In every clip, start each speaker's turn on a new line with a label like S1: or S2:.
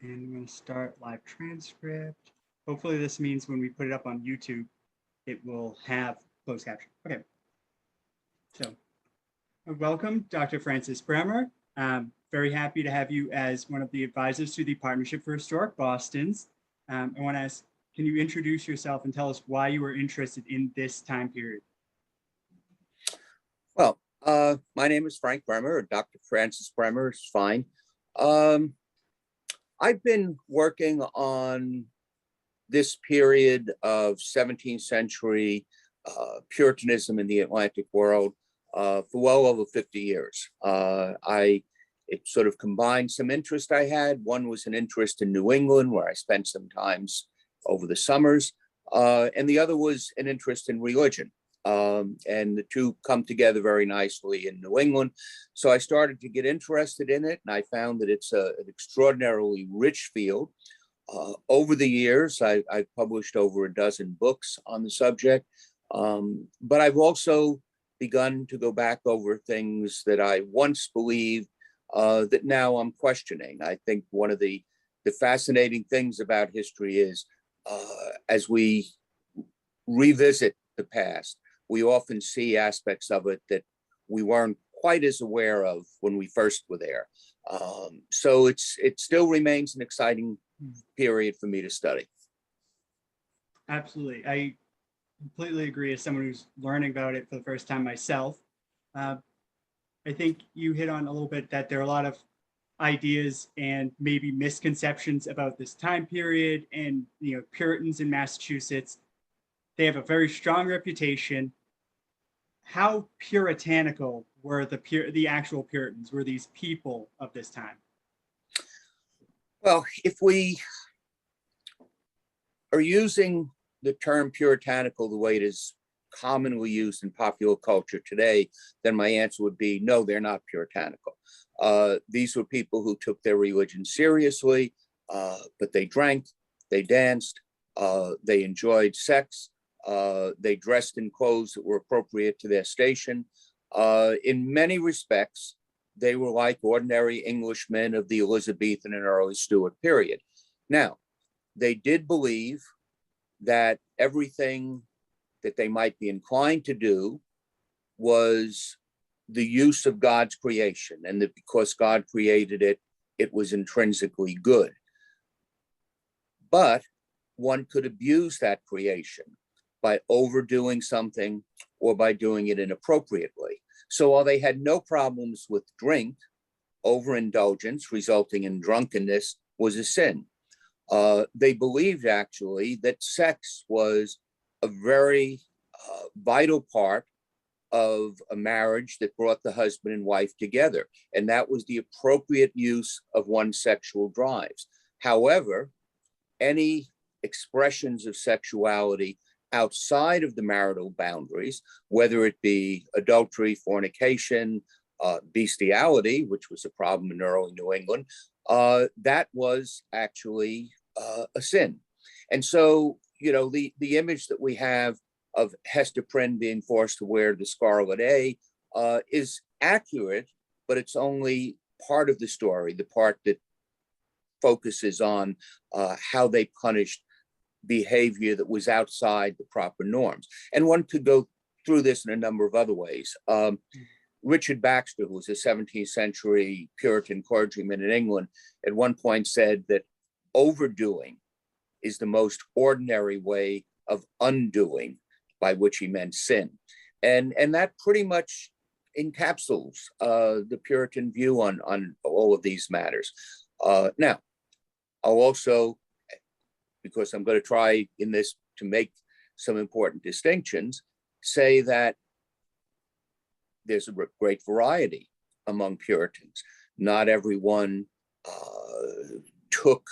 S1: And I'm going to start live transcript. Hopefully this means when we put it up on YouTube, it will have closed caption. Okay. So welcome, Dr. Francis Bremer. Very happy to have you as one of the advisors to the Partnership for Historic Bostons. I want to ask, can you introduce yourself and tell us why you were interested in this time period?
S2: Well, my name is Frank Bremer, or Dr. Francis Bremer is fine. I've been working on this period of 17th century Puritanism in the Atlantic world for well over 50 years. It sort of combined some interest I had. One was an interest in New England, where I spent some times over the summers, and the other was an interest in religion. And the two come together very nicely in New England. So I started to get interested in it, and I found that it's an extraordinarily rich field. Over the years, I've published over a dozen books on the subject, but I've also begun to go back over things that I once believed that now I'm questioning. I think one of the fascinating things about history is as we revisit the past, we often see aspects of it that we weren't quite as aware of when we first were there. So it still remains an exciting period for me to study.
S1: Absolutely. I completely agree as someone who's learning about it for the first time myself. I think you hit on a little bit that there are a lot of ideas and maybe misconceptions about this time period, and Puritans in Massachusetts, they have a very strong reputation. How puritanical were the actual Puritans? Were these people of this time?
S2: Well, if we are using the term puritanical the way it is commonly used in popular culture today, then my answer would be no, they're not puritanical. These were people who took their religion seriously, but they drank, they danced, they enjoyed sex, they dressed in clothes that were appropriate to their station. In many respects, they were like ordinary Englishmen of the Elizabethan and early Stuart period. Now, they did believe that everything that they might be inclined to do was the use of God's creation, and that because God created it, it was intrinsically good. But one could abuse that creation by overdoing something or by doing it inappropriately. So while they had no problems with drink, overindulgence resulting in drunkenness was a sin. They believed actually that sex was a very vital part of a marriage that brought the husband and wife together, and that was the appropriate use of one's sexual drives. However, any expressions of sexuality outside of the marital boundaries, whether it be adultery, fornication, bestiality, which was a problem in early New England, that was actually a sin. And so, the image that we have of Hester Prynne being forced to wear the scarlet A is accurate, but it's only part of the story, the part that focuses on how they punished behavior that was outside the proper norms. And one could go through this in a number of other ways. Richard Baxter, who was a 17th century Puritan clergyman in England, at one point said that overdoing is the most ordinary way of undoing, by which he meant sin. And that pretty much encapsulates the Puritan view on all of these matters. Now, I'll also, because I'm going to try in this to make some important distinctions, say that there's a great variety among Puritans. Not everyone took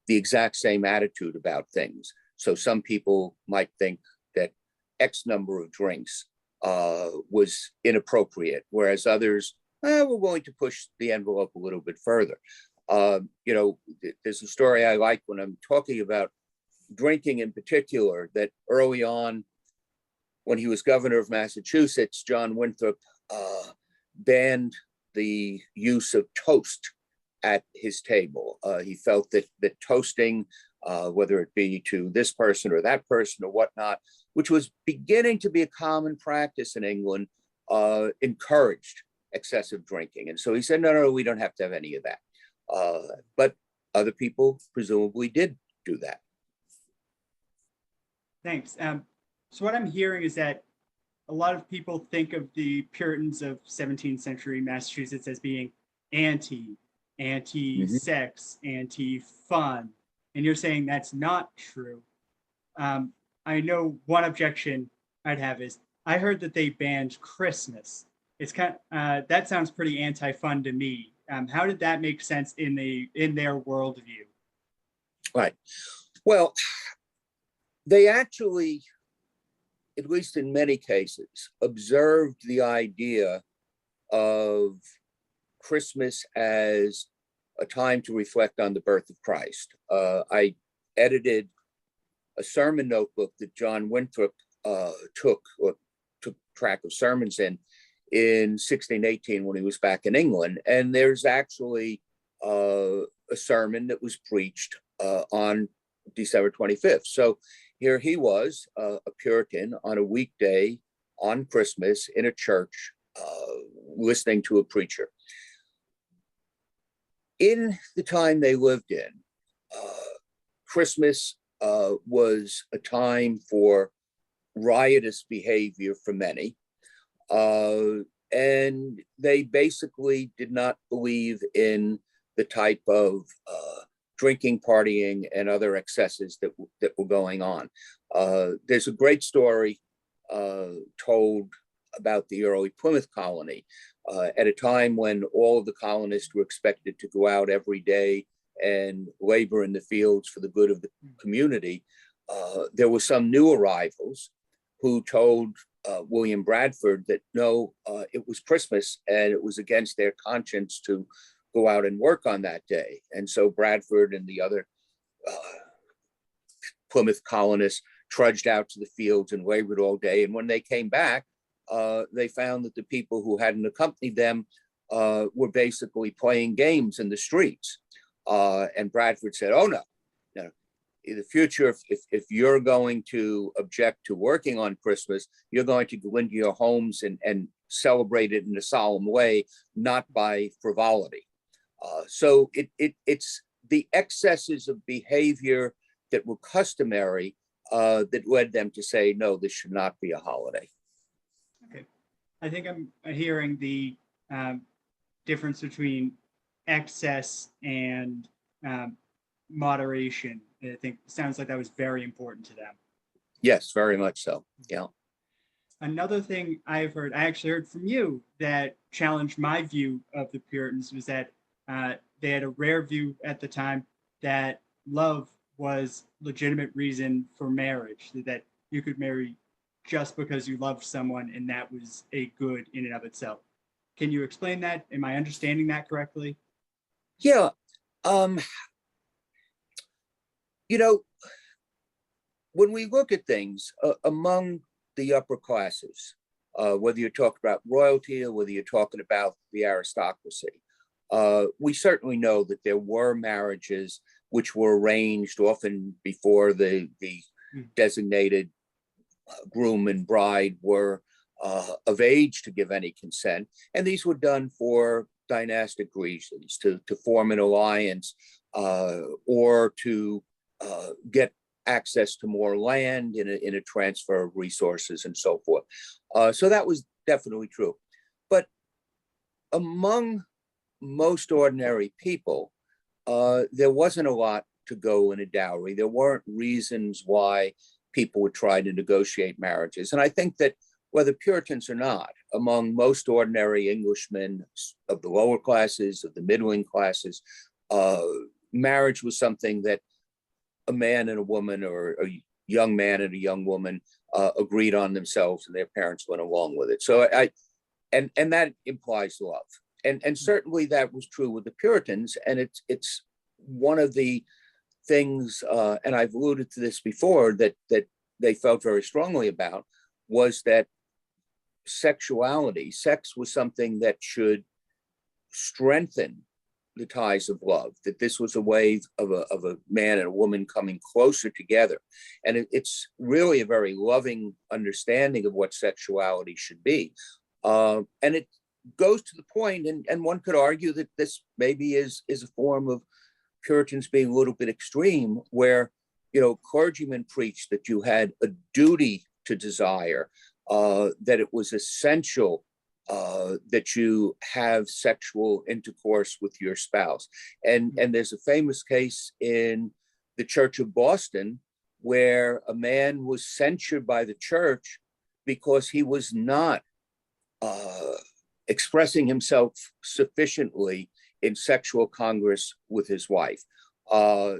S2: the exact same attitude about things. So some people might think that X number of drinks was inappropriate, whereas others were willing to push the envelope a little bit further. There's a story I like when I'm talking about drinking in particular, that early on, when he was governor of Massachusetts, John Winthrop banned the use of toast at his table. He felt that toasting, whether it be to this person or that person or whatnot, which was beginning to be a common practice in England, encouraged excessive drinking. And so he said, no, we don't have to have any of that. But other people presumably did do that.
S1: Thanks. So what I'm hearing is that a lot of people think of the Puritans of 17th century Massachusetts as being anti-sex, anti-fun, and you're saying that's not true. I know one objection I'd have is I heard that they banned Christmas. It's that sounds pretty anti-fun to me. How did that make sense in their worldview?
S2: Right. Well, they actually, at least in many cases, observed the idea of Christmas as a time to reflect on the birth of Christ. I edited a sermon notebook that John Winthrop took track of sermons in 1618 when he was back in England. And there's actually a sermon that was preached on December 25th. So here he was, a Puritan, on a weekday on Christmas in a church, listening to a preacher. In the time they lived in, Christmas was a time for riotous behavior for many. And they basically did not believe in the type of drinking, partying, and other excesses that were going on. There's a great story told about the early Plymouth colony at a time when all of the colonists were expected to go out every day and labor in the fields for the good of the community. There were some new arrivals who told William Bradford that no, it was Christmas and it was against their conscience to go out and work on that day. And so Bradford and the other Plymouth colonists trudged out to the fields and labored all day. And when they came back, they found that the people who hadn't accompanied them were basically playing games in the streets. And Bradford said, oh, no, in the future, if you're going to object to working on Christmas, you're going to go into your homes and celebrate it in a solemn way, not by frivolity. So it's the excesses of behavior that were customary that led them to say, no, this should not be a holiday.
S1: Okay. I think I'm hearing the difference between excess and moderation. I think it sounds like that was very important to them.
S2: Yes, very much so. Yeah.
S1: Another thing I've heard, I actually heard from you that challenged my view of the Puritans was that they had a rare view at the time that love was legitimate reason for marriage, that you could marry just because you loved someone and that was a good in and of itself. Can you explain that? Am I understanding that correctly?
S2: Yeah. When we look at things among the upper classes, whether you're talking about royalty or whether you're talking about the aristocracy, we certainly know that there were marriages which were arranged often before the designated groom and bride were of age to give any consent. And these were done for dynastic reasons, to form an alliance or to get access to more land in a transfer of resources and so forth. So that was definitely true. But among most ordinary people, there wasn't a lot to go in a dowry. There weren't reasons why people would try to negotiate marriages. And I think that whether Puritans or not, among most ordinary Englishmen of the lower classes, of the middling classes, marriage was something that a man and a woman, or a young man and a young woman, agreed on themselves, and their parents went along with it. So and that implies love, and certainly that was true with the Puritans. And it's one of the things, and I've alluded to this before, that they felt very strongly about, was that sex was something that should strengthen the ties of love, that this was a way of a man and a woman coming closer together. And it's really a very loving understanding of what sexuality should be. And it goes to the point, and one could argue that this maybe is a form of Puritans being a little bit extreme, where, clergymen preached that you had a duty to desire, that it was essential that you have sexual intercourse with your spouse. And there's a famous case in the Church of Boston where a man was censured by the church because he was not expressing himself sufficiently in sexual congress with his wife.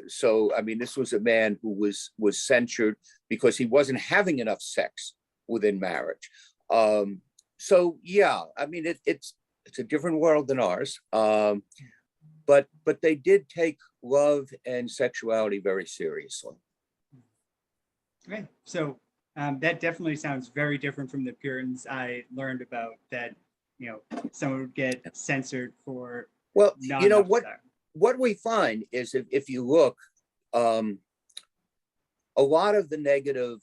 S2: So, I mean, this was a man who was censured because he wasn't having enough sex within marriage. So, yeah, I mean, it's a different world than ours. But they did take love and sexuality very seriously.
S1: Okay, so that definitely sounds very different from the Puritans I learned about, that, someone would get censored for.
S2: Well, what we find is if you look, a lot of the negative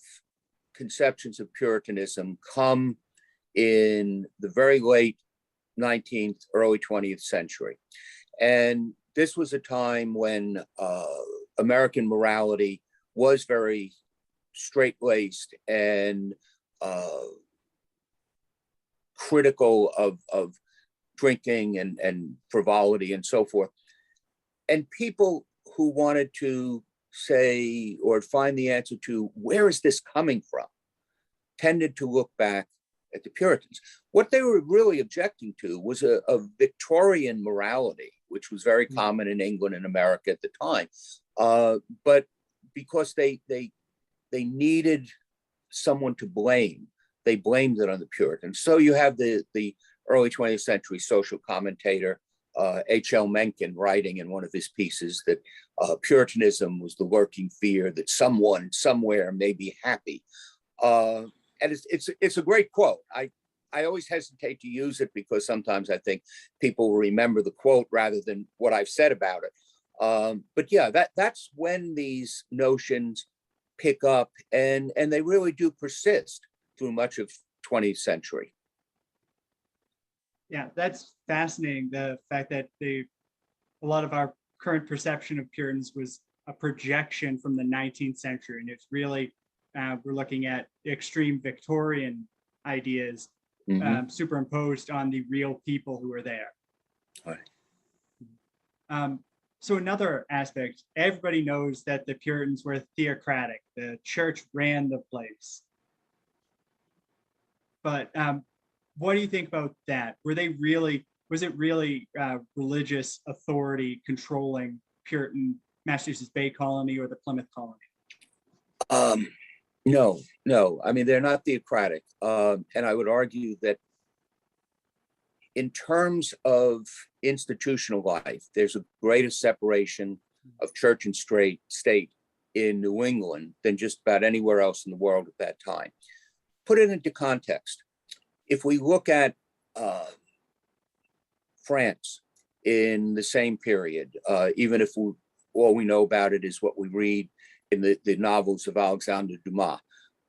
S2: conceptions of Puritanism come in the very late 19th, early 20th century. And this was a time when American morality was very straight-laced and critical of drinking and frivolity and so forth. And people who wanted to say or find the answer to where is this coming from tended to look back at the Puritans. What they were really objecting to was a Victorian morality, which was very common in England and America at the time. But because they needed someone to blame, they blamed it on the Puritans. So you have the early 20th century social commentator H.L. Mencken writing in one of his pieces that Puritanism was the lurking fear that someone somewhere may be happy. And it's a great quote. I always hesitate to use it because sometimes I think people will remember the quote rather than what I've said about it. But yeah, that's when these notions pick up, and they really do persist through much of 20th century.
S1: Yeah, that's fascinating. The fact that a lot of our current perception of Puritans was a projection from the 19th century. And it's really, we're looking at extreme Victorian ideas superimposed on the real people who were there.
S2: All right.
S1: So another aspect, everybody knows that the Puritans were theocratic. The church ran the place. But what do you think about that? Was it really religious authority controlling Puritan Massachusetts Bay Colony or the Plymouth Colony?
S2: No. I mean, they're not theocratic. And I would argue that in terms of institutional life, there's a greater separation of church and state in New England than just about anywhere else in the world at that time. Put it into context. If we look at France in the same period, even if all we know about it is what we read in the novels of Alexandre Dumas,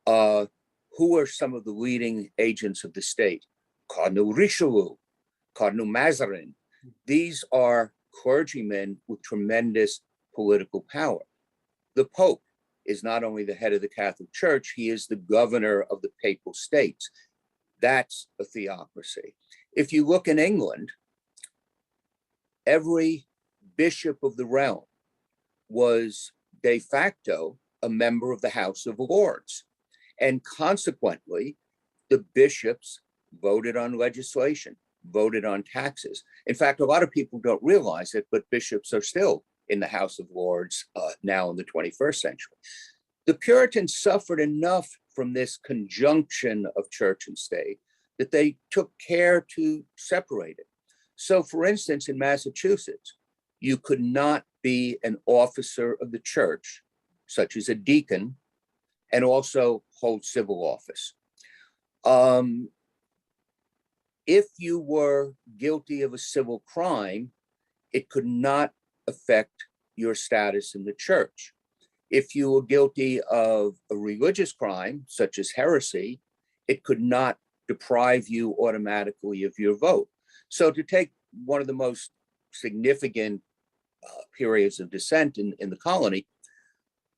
S2: who are some of the leading agents of the state? Cardinal Richelieu, Cardinal Mazarin. These are clergymen with tremendous political power. The Pope is not only the head of the Catholic Church, he is the governor of the Papal States. That's a theocracy. If you look in England, every bishop of the realm was de facto a member of the House of Lords. And consequently, the bishops voted on legislation, voted on taxes. In fact, a lot of people don't realize it, but bishops are still in the House of Lords now in the 21st century. The Puritans suffered enough from this conjunction of church and state that they took care to separate it. So, for instance, in Massachusetts, you could not be an officer of the church, such as a deacon, and also hold civil office. If you were guilty of a civil crime, it could not affect your status in the church. If you were guilty of a religious crime, such as heresy, it could not deprive you automatically of your vote. So to take one of the most significant periods of dissent in the colony,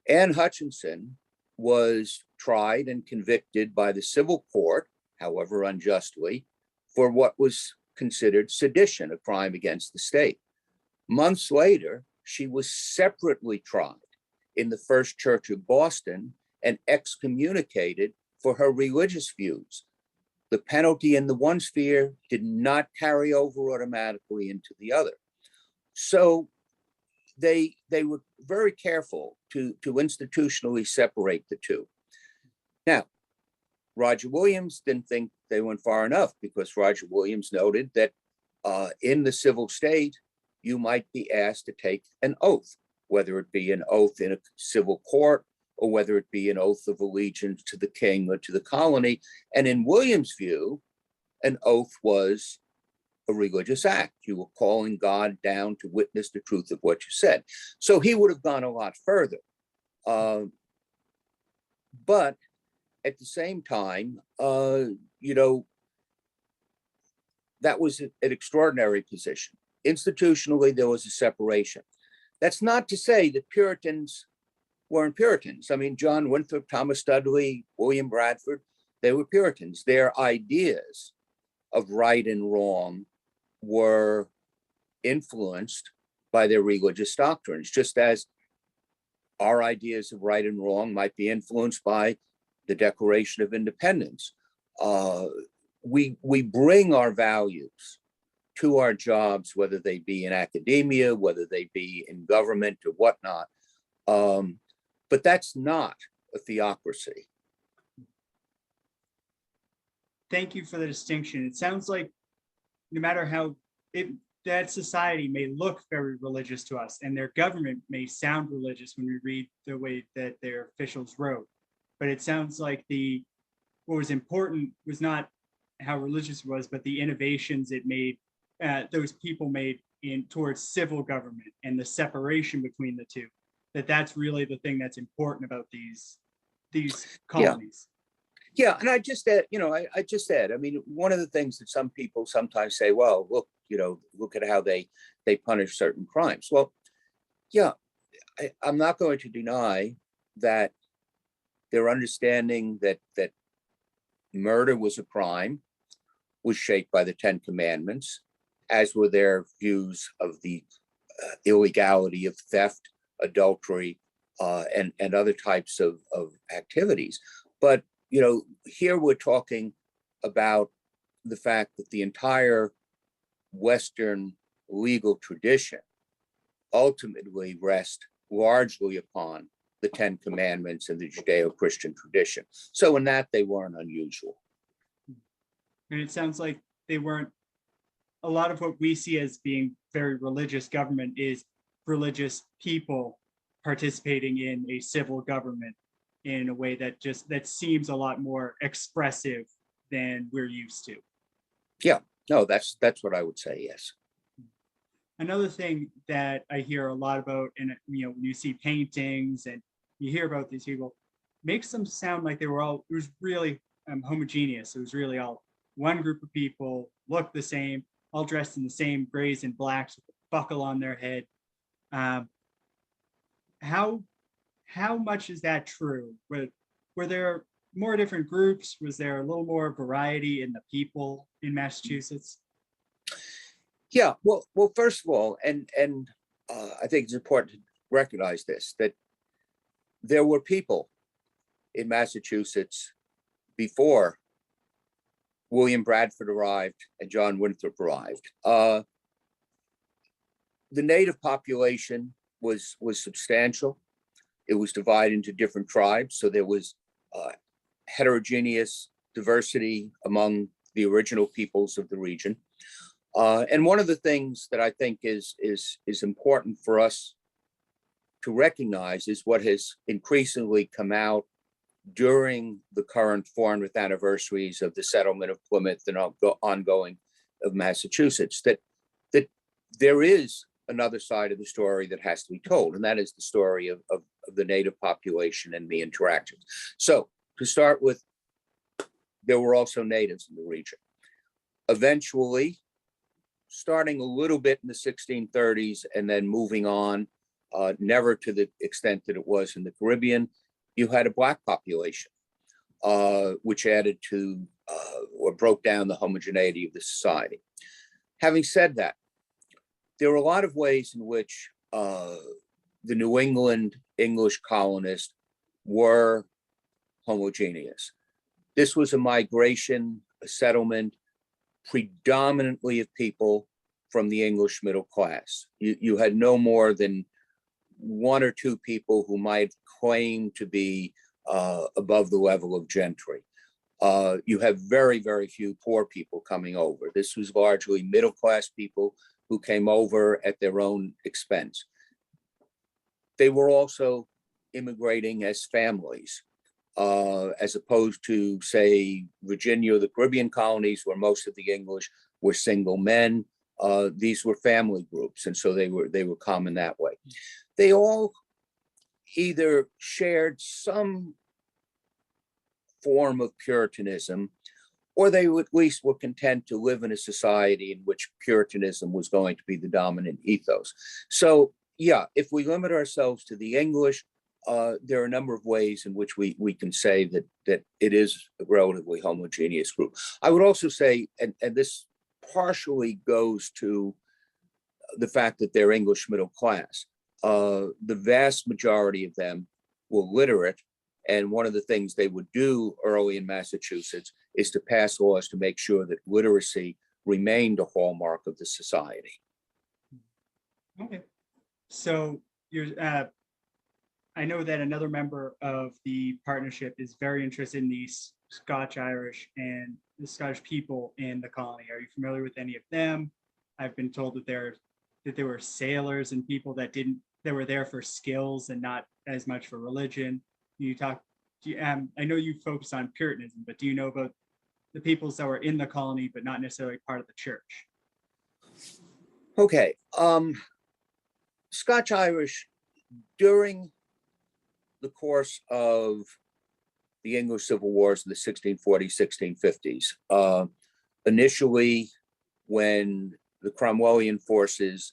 S2: Anne Hutchinson was tried and convicted by the civil court, however unjustly, for what was considered sedition, a crime against the state. Months later, she was separately tried in the First Church of Boston and excommunicated for her religious views. The penalty in the one sphere did not carry over automatically into the other. So they were very careful to institutionally separate the two. Now, Roger Williams didn't think they went far enough, because Roger Williams noted that in the civil state, you might be asked to take an oath, whether it be an oath in a civil court or whether it be an oath of allegiance to the king or to the colony. And in Williams' view, an oath was a religious act. You were calling God down to witness the truth of what you said. So he would have gone a lot further. But at the same time, that was an extraordinary position. Institutionally, there was a separation. That's not to say that Puritans weren't Puritans. I mean, John Winthrop, Thomas Dudley, William Bradford, they were Puritans. Their ideas of right and wrong were influenced by their religious doctrines, just as our ideas of right and wrong might be influenced by the Declaration of Independence. We bring our values to our jobs, whether they be in academia, whether they be in government or whatnot. But that's not a theocracy.
S1: Thank you for the distinction. It sounds like no matter how that society may look very religious to us, and their government may sound religious when we read the way that their officials wrote, but it sounds like what was important was not how religious it was, but the innovations it made, those people made towards civil government and the separation between the two. That's really the thing that's important about these colonies.
S2: Yeah, and I just add, I mean, one of the things that some people sometimes say, well, look at how they punish certain crimes. Well, yeah, I'm not going to deny that their understanding that murder was a crime was shaped by the Ten Commandments, as were their views of the illegality of theft, adultery, and other types of activities. But here we're talking about the fact that the entire Western legal tradition ultimately rests largely upon the Ten Commandments and the Judeo-Christian tradition. So in that, they weren't unusual.
S1: And it sounds like they weren't, a lot of what we see as being very religious government is religious people participating in a civil government in a way that seems a lot more expressive than we're used to.
S2: Yeah, no, that's what I would say, yes.
S1: Another thing that I hear a lot about, and when you see paintings and you hear about these people, makes them sound like it was really homogeneous. It was really all one group of people, look the same, all dressed in the same grays and blacks with a buckle on their head. How much is that true? Were there more different groups? Was there a little more variety in the people in Massachusetts?
S2: Yeah, well, first of all, and I think it's important to recognize this, that there were people in Massachusetts before William Bradford arrived and John Winthrop arrived. The native population was substantial. It was divided into different tribes, so there was heterogeneous diversity among the original peoples of the region. And one of the things that I think is important for us to recognize is what has increasingly come out during the current 400th anniversaries of the settlement of Plymouth and ongoing of Massachusetts, that there is another side of the story that has to be told, and that is the story of the native population and the interactions. So to start with, there were also natives in the region. Eventually, starting a little bit in the 1630s and then moving on, never to the extent that it was in the Caribbean, you had a Black population, which added to or broke down the homogeneity of the society. Having said that, there are a lot of ways in which the New England English colonists were homogeneous. This was a migration, a settlement, predominantly of people from the English middle class. You had no more than one or two people who might claim to be above the level of gentry. You have very, very few poor people coming over. This was largely middle class people who came over at their own expense. They were also immigrating as families, as opposed to, say, Virginia or the Caribbean colonies, where most of the English were single men. These were family groups, and so they were common that way. They all either shared some form of Puritanism, or they at least were content to live in a society in which Puritanism was going to be the dominant ethos. So yeah, if we limit ourselves to the English, there are a number of ways in which we can say that it is a relatively homogeneous group. I would also say, and this partially goes to the fact that they're English middle class, the vast majority of them were literate. And one of the things they would do early in Massachusetts is to pass laws to make sure that literacy remained a hallmark of the society.
S1: Okay. So you're, I know that another member of the partnership is very interested in the Scotch-Irish and the Scottish people in the colony. Are you familiar with any of them? I've been told that there were sailors and people that were there for skills and not as much for religion. I know you focus on Puritanism, but do you know about the peoples that were in the colony but not necessarily part of the church?
S2: Okay. Scotch-Irish, during the course of the English Civil Wars in the 1640s, 1650s, initially when the Cromwellian forces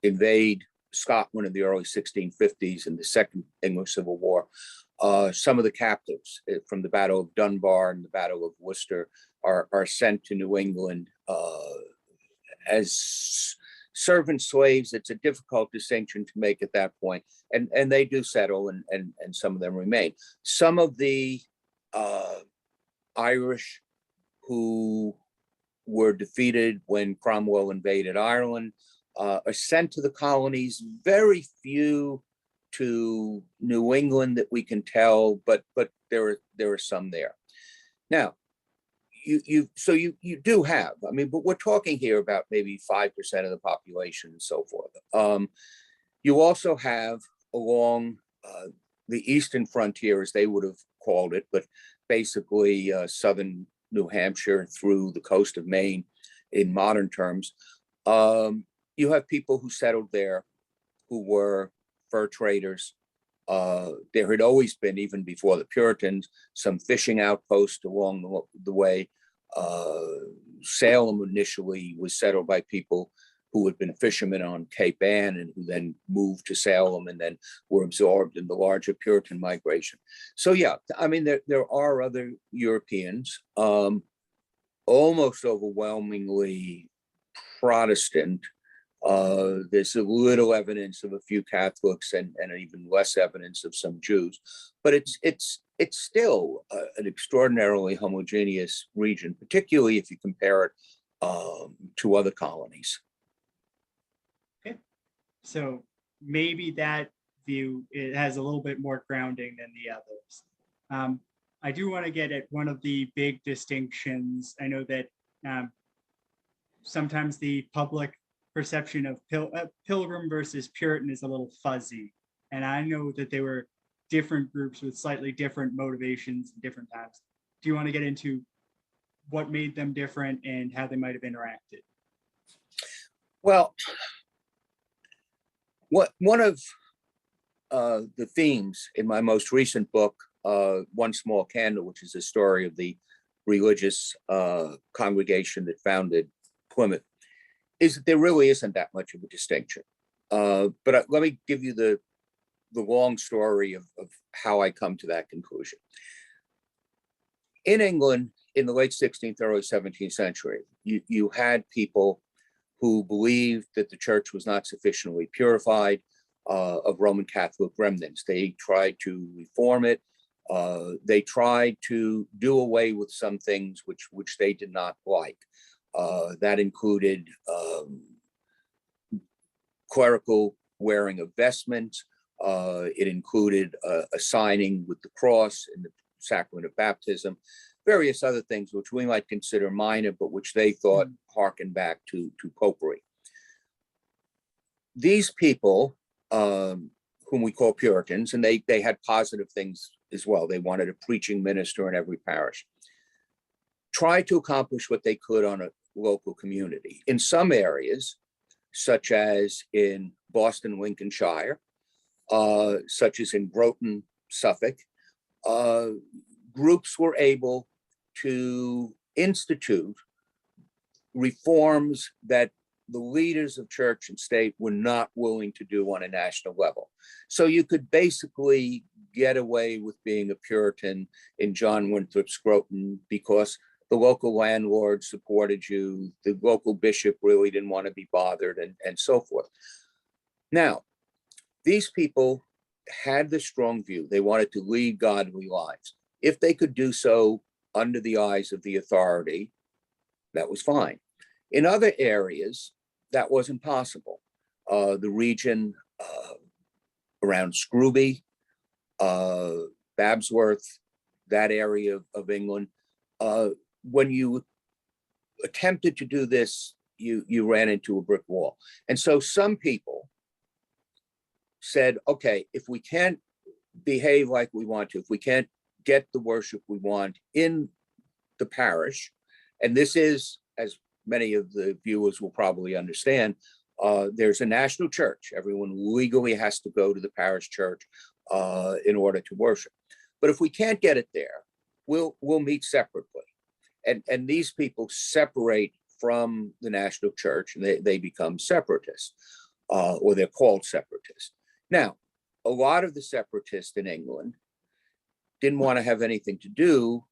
S2: invade Scotland in the early 1650s in the Second English Civil War, some of the captives from the Battle of Dunbar and the Battle of Worcester are sent to New England as servant slaves. It's a difficult distinction to make at that point, and they do settle, and some of them remain. Some of the Irish who were defeated when Cromwell invaded Ireland are sent to the colonies. Very few to New England that we can tell, but there are some there. Now, you do have, I mean, but we're talking here about maybe 5% of the population and so forth. You also have along the eastern frontier, as they would have called it, but basically southern New Hampshire through the coast of Maine in modern terms. You have people who settled there who were fur traders. There had always been, even before the Puritans, some fishing outposts along the way. Salem initially was settled by people who had been fishermen on Cape Ann and who then moved to Salem and then were absorbed in the larger Puritan migration. So yeah, I mean, there are other Europeans, almost overwhelmingly Protestant. There's a little evidence of a few Catholics and even less evidence of some Jews, but it's still an extraordinarily homogeneous region, particularly if you compare it to other colonies.
S1: Okay, so maybe that view, it has a little bit more grounding than the others. I do want to get at one of the big distinctions. I know that sometimes the public perception of Pilgrim versus Puritan is a little fuzzy. And I know that they were different groups with slightly different motivations at different times. Do you want to get into what made them different and how they might have interacted?
S2: Well, one of the themes in my most recent book, One Small Candle, which is a story of the religious congregation that founded Plymouth, is that there really isn't that much of a distinction. But let me give you the long story of how I come to that conclusion. In England, in the late 16th, early 17th century, you had people who believed that the church was not sufficiently purified of Roman Catholic remnants. They tried to reform it. They tried to do away with some things which they did not like. That included clerical wearing of vestments. It included a signing with the cross in the sacrament of baptism, various other things which we might consider minor, but which they thought harkened back to popery. These people, whom we call Puritans, and they had positive things as well. They wanted a preaching minister in every parish, tried to accomplish what they could on a local community. In some areas, such as in Boston, Lincolnshire, such as in Broughton, Suffolk, groups were able to institute reforms that the leaders of church and state were not willing to do on a national level. So you could basically get away with being a Puritan in John Winthrop's Groton because the local landlord supported you, the local bishop really didn't want to be bothered, and so forth. Now, these people had the strong view. They wanted to lead godly lives. If they could do so under the eyes of the authority, that was fine. In other areas, that wasn't possible. The region around Scrooby, Babsworth, that area of England, when you attempted to do this, you ran into a brick wall. And so some people said, okay, if we can't behave like we want to, if we can't get the worship we want in the parish, and this is, as many of the viewers will probably understand, there's a national church. Everyone legally has to go to the parish church in order to worship. But if we can't get it there, we'll meet separately. And these people separate from the national church, and they become separatists, or they're called separatists. Now, a lot of the separatists in England didn't want to have anything to do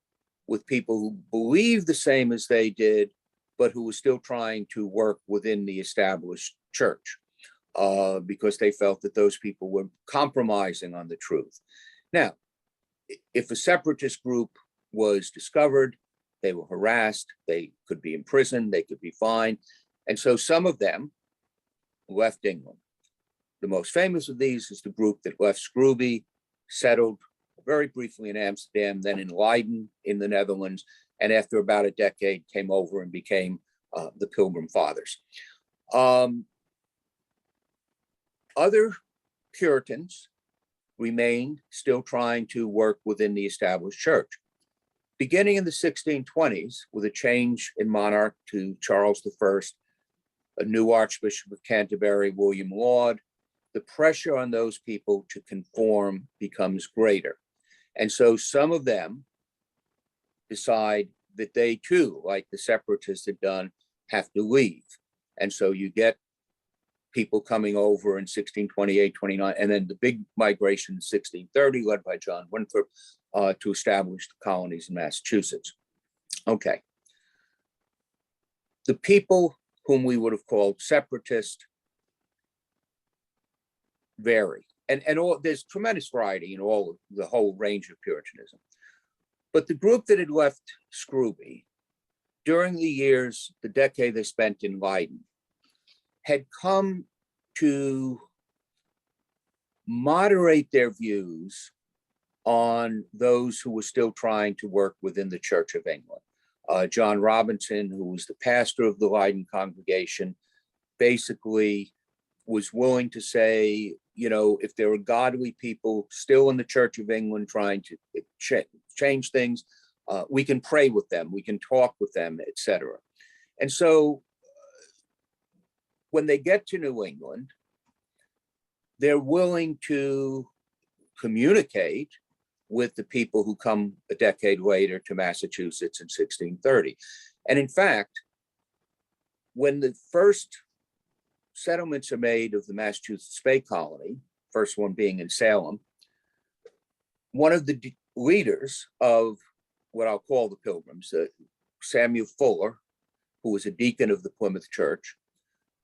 S2: with people who believed the same as they did, but who were still trying to work within the established church, because they felt that those people were compromising on the truth. Now, if a separatist group was discovered, they were harassed, they could be imprisoned, they could be fined. And so some of them left England. The most famous of these is the group that left Scrooby, settled very briefly in Amsterdam, then in Leiden in the Netherlands, and after about a decade came over and became the Pilgrim Fathers. Other Puritans remained still trying to work within the established church. Beginning in the 1620s, with a change in monarch to Charles I, a new Archbishop of Canterbury, William Laud, the pressure on those people to conform becomes greater. And so some of them decide that they too, like the separatists had done, have to leave. And so you get people coming over in 1628, 29, and then the big migration in 1630, led by John Winthrop, to establish the colonies in Massachusetts. Okay. The people whom we would have called separatist vary. And all, there's tremendous variety in all the whole range of Puritanism. But the group that had left Scrooby during the years, the decade they spent in Leiden, had come to moderate their views on those who were still trying to work within the Church of England. John Robinson, who was the pastor of the Leiden congregation, basically was willing to say, you know, if there are godly people still in the Church of England trying to change things, we can pray with them, we can talk with them, etc. And so when they get to New England, they're willing to communicate with the people who come a decade later to Massachusetts in 1630. And in fact, when the first settlements are made of the Massachusetts Bay Colony, first one being in Salem, one of the leaders of what I'll call the Pilgrims, Samuel Fuller, who was a deacon of the Plymouth Church,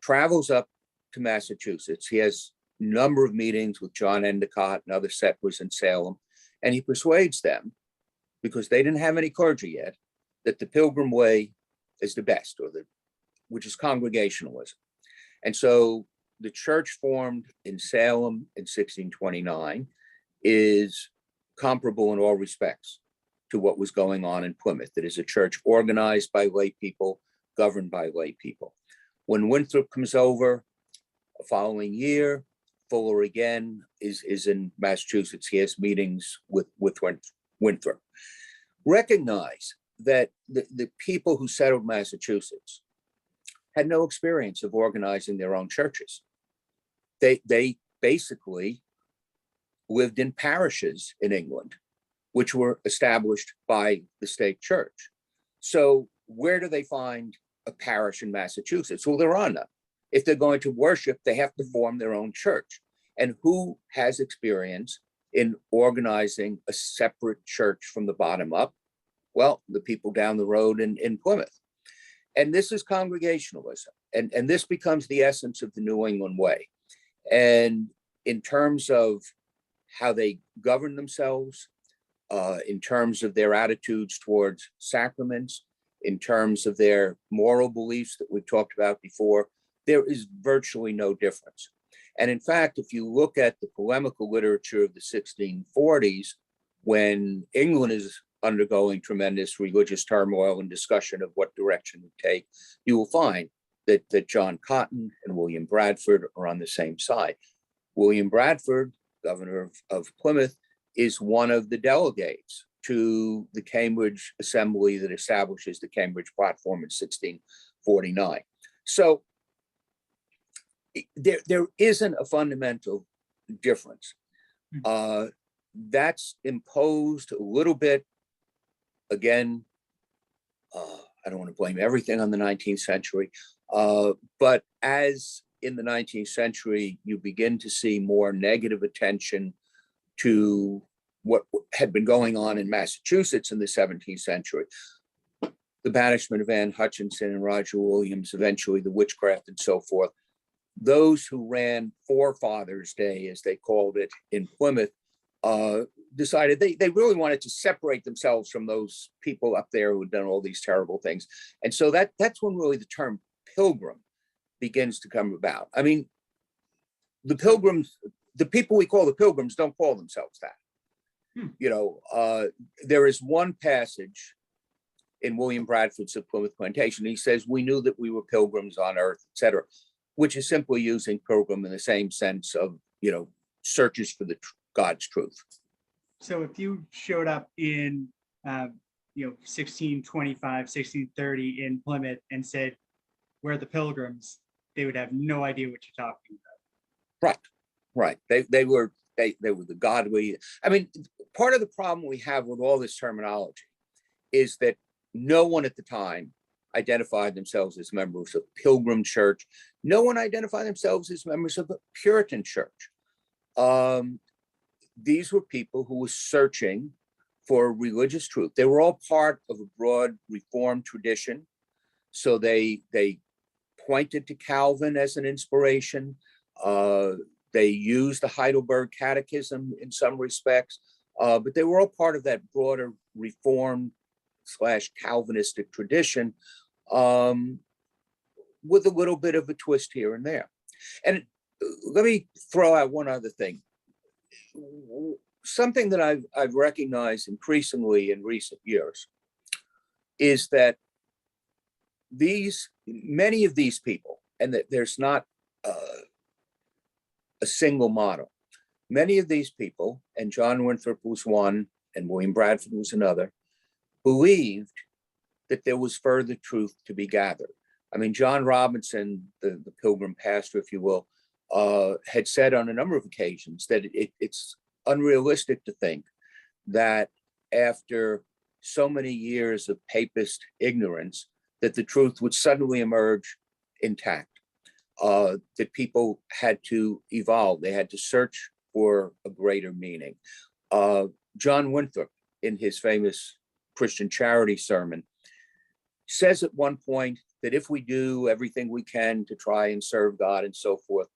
S2: travels up to Massachusetts. He has a number of meetings with John Endicott and other settlers in Salem, and he persuades them, because they didn't have any clergy yet, that the Pilgrim way is the best, which is Congregationalism. And so the church formed in Salem in 1629 is comparable in all respects to what was going on in Plymouth. It is a church organized by lay people, governed by lay people. When Winthrop comes over the following year, Fuller again is in Massachusetts. He has meetings with Winthrop. Recognize that the people who settled Massachusetts had no experience of organizing their own churches. They basically lived in parishes in England, which were established by the state church. So where do they find a parish in Massachusetts? Well, there are none. If they're going to worship, they have to form their own church. And who has experience in organizing a separate church from the bottom up? Well, the people down the road in Plymouth. And this is Congregationalism. And this becomes the essence of the New England way. And in terms of how they govern themselves, in terms of their attitudes towards sacraments, in terms of their moral beliefs that we've talked about before, there is virtually no difference. And in fact, if you look at the polemical literature of the 1640s, when England is undergoing tremendous religious turmoil and discussion of what direction to take, you will find that John Cotton and William Bradford are on the same side. William Bradford, governor of Plymouth, is one of the delegates to the Cambridge Assembly that establishes the Cambridge Platform in 1649. So there isn't a fundamental difference. That's imposed a little bit, again, I don't want to blame everything on the 19th century, but as in the 19th century, you begin to see more negative attention to what had been going on in Massachusetts in the 17th century. The banishment of Anne Hutchinson and Roger Williams, eventually the witchcraft and so forth. Those who ran Forefathers' Day, as they called it in Plymouth, decided they really wanted to separate themselves from those people up there who had done all these terrible things. And so that's when really the term pilgrim begins to come about. I mean, the Pilgrims, the people we call the Pilgrims don't call themselves that. You know, there is one passage in William Bradford's of Plymouth Plantation. He says, we knew that we were pilgrims on earth, etc., which is simply using pilgrim in the same sense of, you know, searches for the God's truth.
S1: So if you showed up in, 1625, 1630 in Plymouth and said, we're the Pilgrims, they would have no idea what you're talking about.
S2: Right. They were the godly. I mean, part of the problem we have with all this terminology is that no one at the time identified themselves as members of Pilgrim Church. No one identified themselves as members of a Puritan church. These were people who were searching for religious truth. They were all part of a broad Reformed tradition. So they pointed to Calvin as an inspiration. They used the Heidelberg Catechism in some respects, but they were all part of that broader Reformed / Calvinistic tradition, with a little bit of a twist here and there. And let me throw out one other thing. Something that I've recognized increasingly in recent years is that many of these people, and that there's not a single model. Many of these people, and John Winthrop was one, and William Bradford was another, believed that there was further truth to be gathered. I mean, John Robinson, the Pilgrim pastor, if you will, had said on a number of occasions that it's unrealistic to think that after so many years of papist ignorance, that the truth would suddenly emerge intact, that people had to evolve. They had to search for a greater meaning. John Winthrop, in his famous Christian charity sermon, says at one point that if we do everything we can to try and serve God and so forth,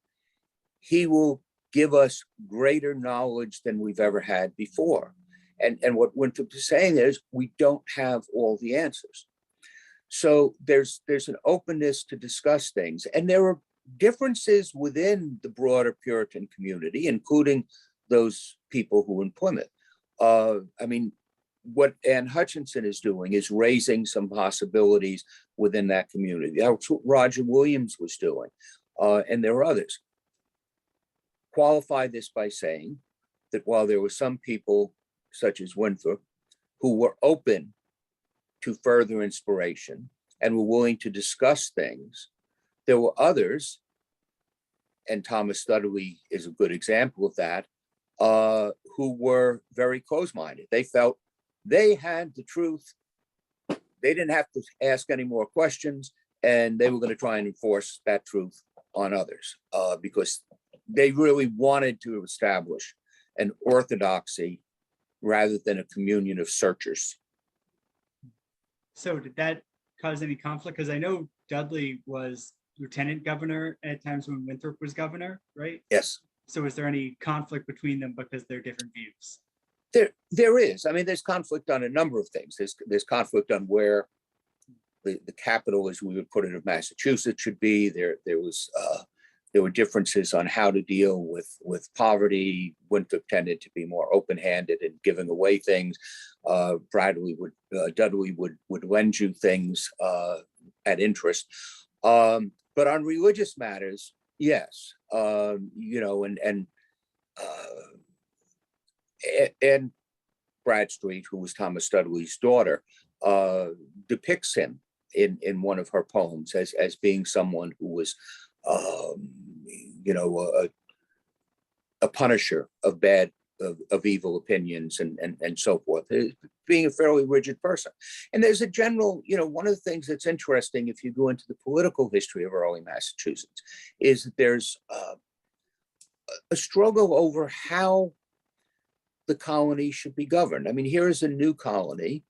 S2: he will give us greater knowledge than we've ever had before. And what Winthrop is saying is we don't have all the answers. So there's an openness to discuss things. And there are differences within the broader Puritan community, including those people who in Plymouth. I mean, what Ann Hutchinson is doing is raising some possibilities within that community. That's what Roger Williams was doing. And there are others. Qualify this by saying that while there were some people, such as Winthrop, who were open to further inspiration and were willing to discuss things, there were others, and Thomas Studley is a good example of that, who were very close-minded. They felt they had the truth. They didn't have to ask any more questions, and they were going to try and enforce that truth on others because they really wanted to establish an orthodoxy rather than a communion of searchers.
S1: So did that cause any conflict? Because I know Dudley was lieutenant governor at times when Winthrop was governor, right?
S2: Yes.
S1: So is there any conflict between them because they're different views?
S2: There is. I mean, there's conflict on a number of things. There's conflict on where the capital, as we would put it, of Massachusetts should be. There were differences on how to deal with poverty. Winthrop tended to be more open-handed in giving away things. Dudley would lend you things at interest. But on religious matters, yes, and Bradstreet, who was Thomas Studley's daughter, depicts him in one of her poems as being someone who was, a punisher of evil opinions and so forth, being a fairly rigid person. And there's a general, one of the things that's interesting if you go into the political history of early Massachusetts is that there's a struggle over how the colony should be governed. I mean, here is a new colony,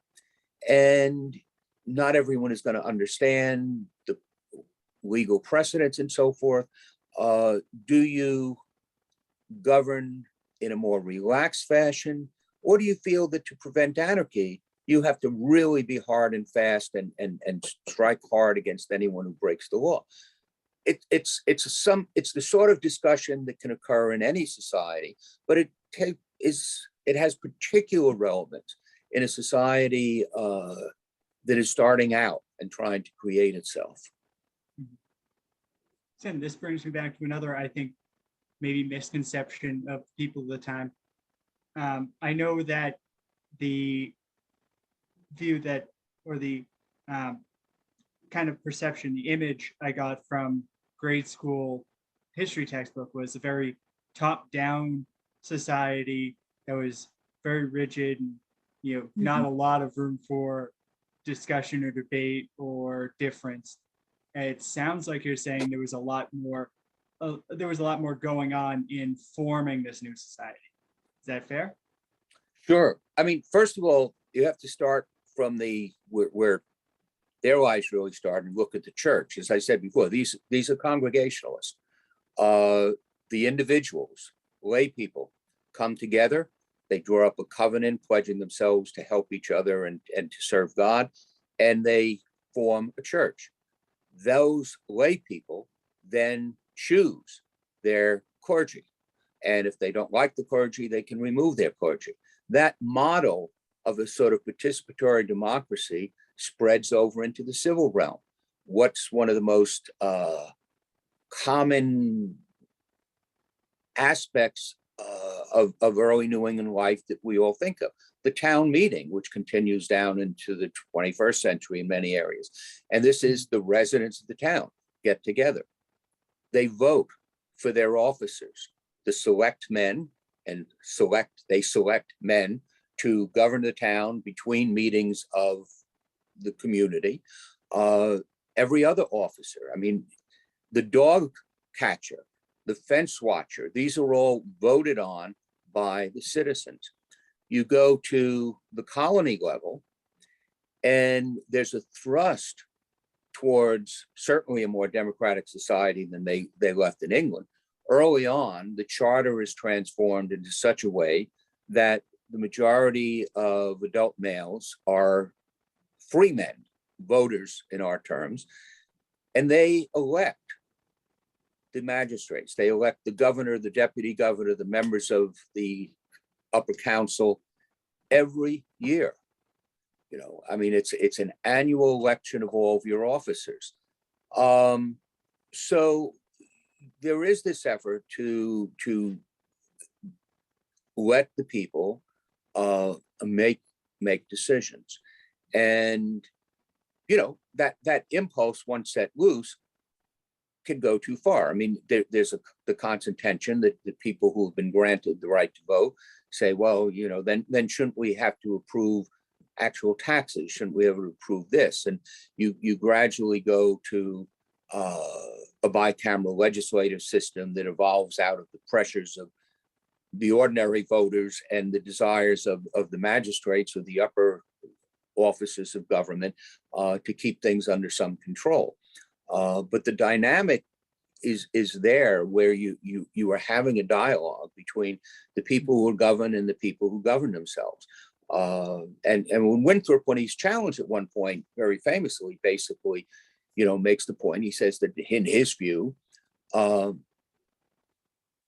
S2: and not everyone is going to understand the legal precedents and so forth. Do you govern in a more relaxed fashion, or do you feel that to prevent anarchy, you have to really be hard and fast and strike hard against anyone who breaks the law? It's the sort of discussion that can occur in any society, but it has particular relevance in a society that is starting out and trying to create itself.
S1: And this brings me back to another, I think, maybe misconception of people of the time. I know that the view that, or the kind of perception, the image I got from grade school history textbook was a very top-down society that was very rigid and, not a lot of room for discussion or debate or difference. And it sounds like you're saying there was a lot more going on in forming this new society. Is that fair?
S2: Sure. I mean, first of all, you have to start from where their lives really start and look at the church. As I said before, these are Congregationalists. The individuals, lay people, come together. They draw up a covenant pledging themselves to help each other and to serve God, and they form a church. Those lay people then choose their clergy. And if they don't like the clergy, they can remove their clergy. That model of a sort of participatory democracy spreads over into the civil realm. What's one of the most common aspects of early New England life that we all think of. The town meeting, which continues down into the 21st century in many areas. And this is the residents of the town get together. They vote for their officers, the select men, and they select men to govern the town between meetings of the community. Every other officer, I mean, the dog catcher, the fence watcher, these are all voted on by the citizens. You go to the colony level, and there's a thrust towards certainly a more democratic society than they left in England. Early on, the charter is transformed into such a way that the majority of adult males are free men, voters in our terms, and they elect the magistrates. They elect the governor, the deputy governor, the members of the upper council every year. You know, I mean, it's an annual election of all of your officers. So there is this effort to let the people make decisions, and you know that impulse, once set loose, can go too far. I mean, there's the constant tension that the people who have been granted the right to vote say, well, you know, then shouldn't we have to approve actual taxes? Shouldn't we ever approve this? And you gradually go to a bicameral legislative system that evolves out of the pressures of the ordinary voters and the desires of the magistrates or the upper offices of government to keep things under some control. But the dynamic is there, where you are having a dialogue between the people who are governed and the people who govern themselves. And when Winthrop, when he's challenged at one point, very famously, basically, you know, makes the point, he says that in his view,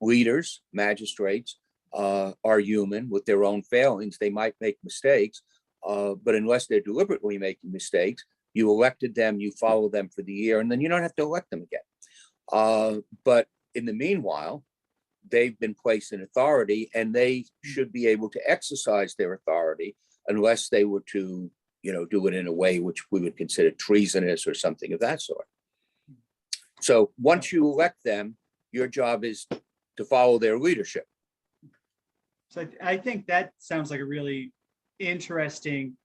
S2: leaders, magistrates are human with their own failings. They might make mistakes, but unless they're deliberately making mistakes, you elected them, you follow them for the year, and then you don't have to elect them again. But in the meanwhile, they've been placed in authority, and they should be able to exercise their authority, unless they were to, you know, do it in a way which we would consider treasonous or something of that sort. So once you elect them, your job is to follow their leadership.
S1: So I think that sounds like a really interesting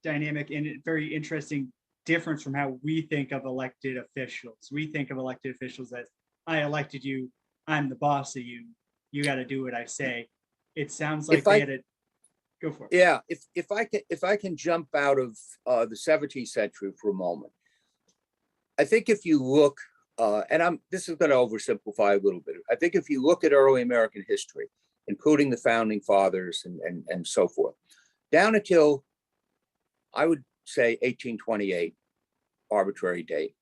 S1: dynamic, and a very interesting difference from how we think of elected officials. We think of elected officials as, I elected you, I'm the boss of you, you got to do what I say. It sounds like they had a, go for it.
S2: Yeah, if I can jump out of the 17th century for a moment, I think if you look, and this is going to oversimplify a little bit. I think if you look at early American history, including the founding fathers and so forth, down until, I would say, 1828, arbitrary date,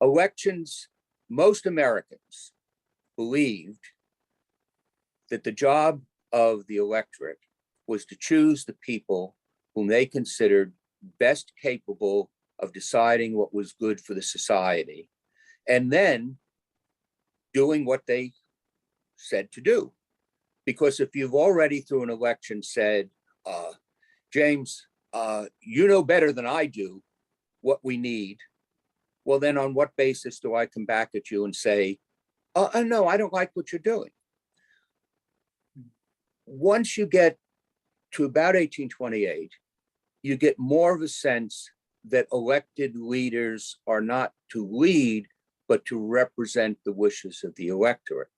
S2: elections, most Americans believed that the job of the electorate was to choose the people whom they considered best capable of deciding what was good for the society, and then doing what they said to do. Because if you've already through an election said, James, you know better than I do what we need, well, then on what basis do I come back at you and say, no, I don't like what you're doing? Once you get to about 1828, you get more of a sense that elected leaders are not to lead, but to represent the wishes of the electorate.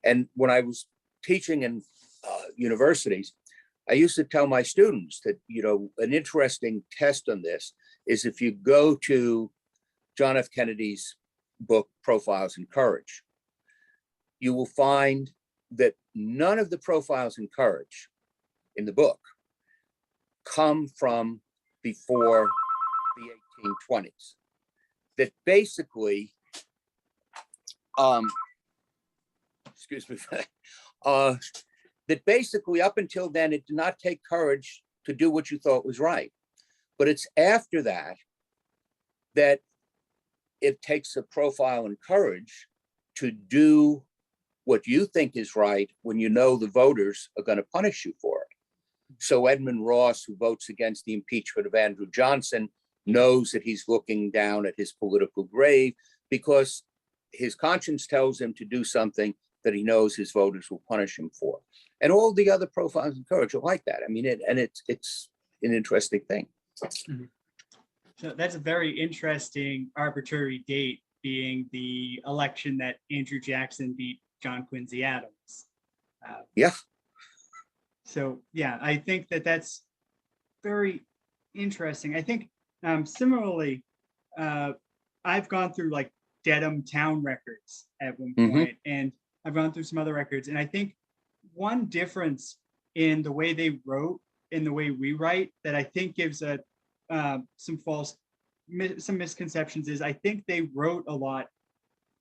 S2: And when I was teaching in universities, I used to tell my students that, you know, an interesting test on this is if you go to John F. Kennedy's book, Profiles in Courage, you will find that none of the profiles in courage in the book come from before the 1820s. That basically, excuse me, that basically up until then, it did not take courage to do what you thought was right. But it's after that that it takes a profile in courage to do what you think is right when you know the voters are going to punish you for it. So Edmund Ross, who votes against the impeachment of Andrew Johnson, knows that he's looking down at his political grave because his conscience tells him to do something that he knows his voters will punish him for. And all the other profiles in courage are like that. I mean, it's an interesting thing.
S1: Mm-hmm. So that's a very interesting arbitrary date, being the election that Andrew Jackson beat John Quincy Adams.
S2: Yeah.
S1: So yeah, I think that that's very interesting. I think similarly, I've gone through like Dedham town records at one point, and I've gone through some other records, and I think one difference in the way they wrote and the way we write that I think gives a some misconceptions is I think they wrote a lot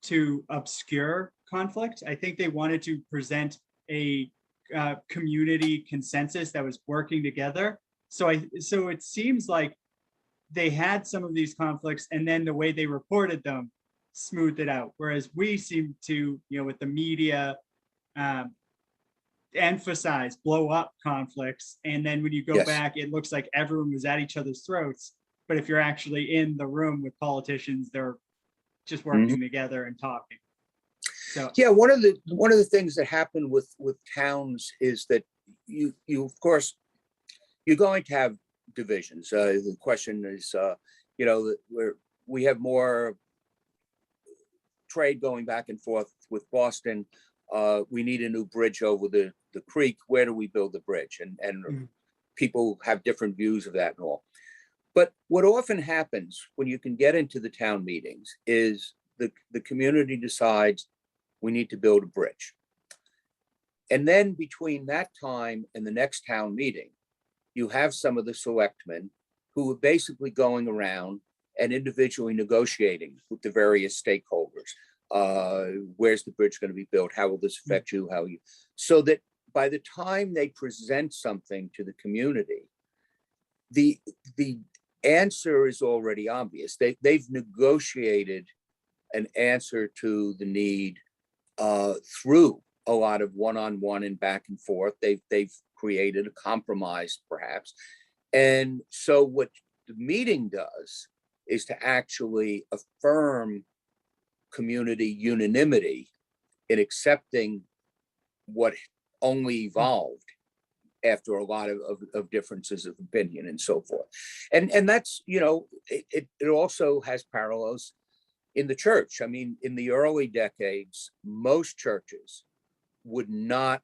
S1: to obscure conflict. I think they wanted to present a community consensus that was working together. So it seems like they had some of these conflicts, and then the way they reported them smoothed it out. Whereas we seem to, with the media, emphasize blow up conflicts, and then when you go back, it looks like everyone was at each other's throats. But if you're actually in the room with politicians, they're just working together and talking. So
S2: yeah, one of the things that happened with towns is that you of course you're going to have divisions. The question is, we have more trade going back and forth with Boston. We need a new bridge over the creek. Where do we build the bridge? And people have different views of that and all. But what often happens when you can get into the town meetings is the community decides we need to build a bridge. And then between that time and the next town meeting, you have some of the selectmen who are basically going around and individually negotiating with the various stakeholders. Where's the bridge going to be built? How will this affect you? So that by the time they present something to the community, the answer is already obvious. They've negotiated an answer to the need through a lot of one-on-one and back and forth. They've created a compromise, perhaps. And so what the meeting does is to actually affirm community unanimity in accepting what only evolved after a lot of differences of opinion and so forth. And that's, it also has parallels in the church. I mean, in the early decades, most churches would not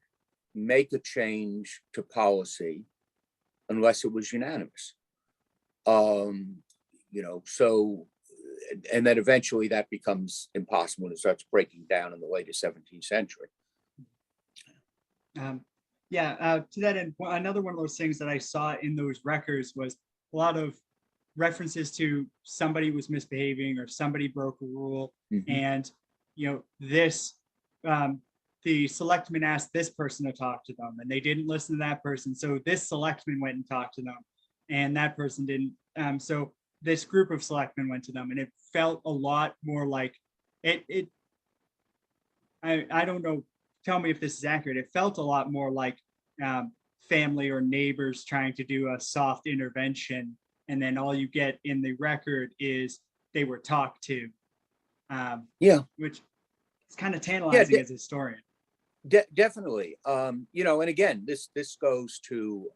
S2: make a change to policy unless it was unanimous. So, and then eventually that becomes impossible and it starts breaking down in the later 17th century.
S1: To that end, another one of those things that I saw in those records was a lot of references to somebody was misbehaving or somebody broke a rule. And, the selectman asked this person to talk to them and they didn't listen to that person. So this selectman went and talked to them and that person didn't. So this group of selectmen went to them, and it felt a lot more like it. I don't know. Tell me if this is accurate. It felt a lot more like family or neighbors trying to do a soft intervention, and then all you get in the record is they were talked to. Which is kind of tantalizing as a historian.
S2: Definitely. And again, this goes to.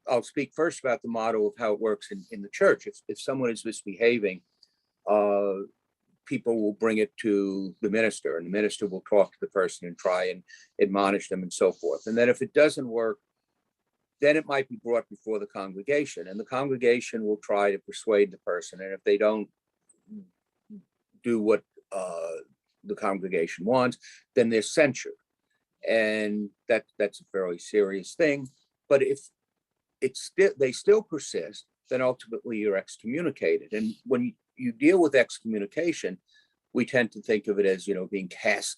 S2: I'll speak first about the model of how it works in the church. If someone is misbehaving, people will bring it to the minister, and the minister will talk to the person and try and admonish them and so forth. And then if it doesn't work, then it might be brought before the congregation, and the congregation will try to persuade the person. And if they don't do what the congregation wants, then they're censured. And that's a fairly serious thing. But if they still persist, then ultimately you're excommunicated. And when you deal with excommunication, we tend to think of it as, being cast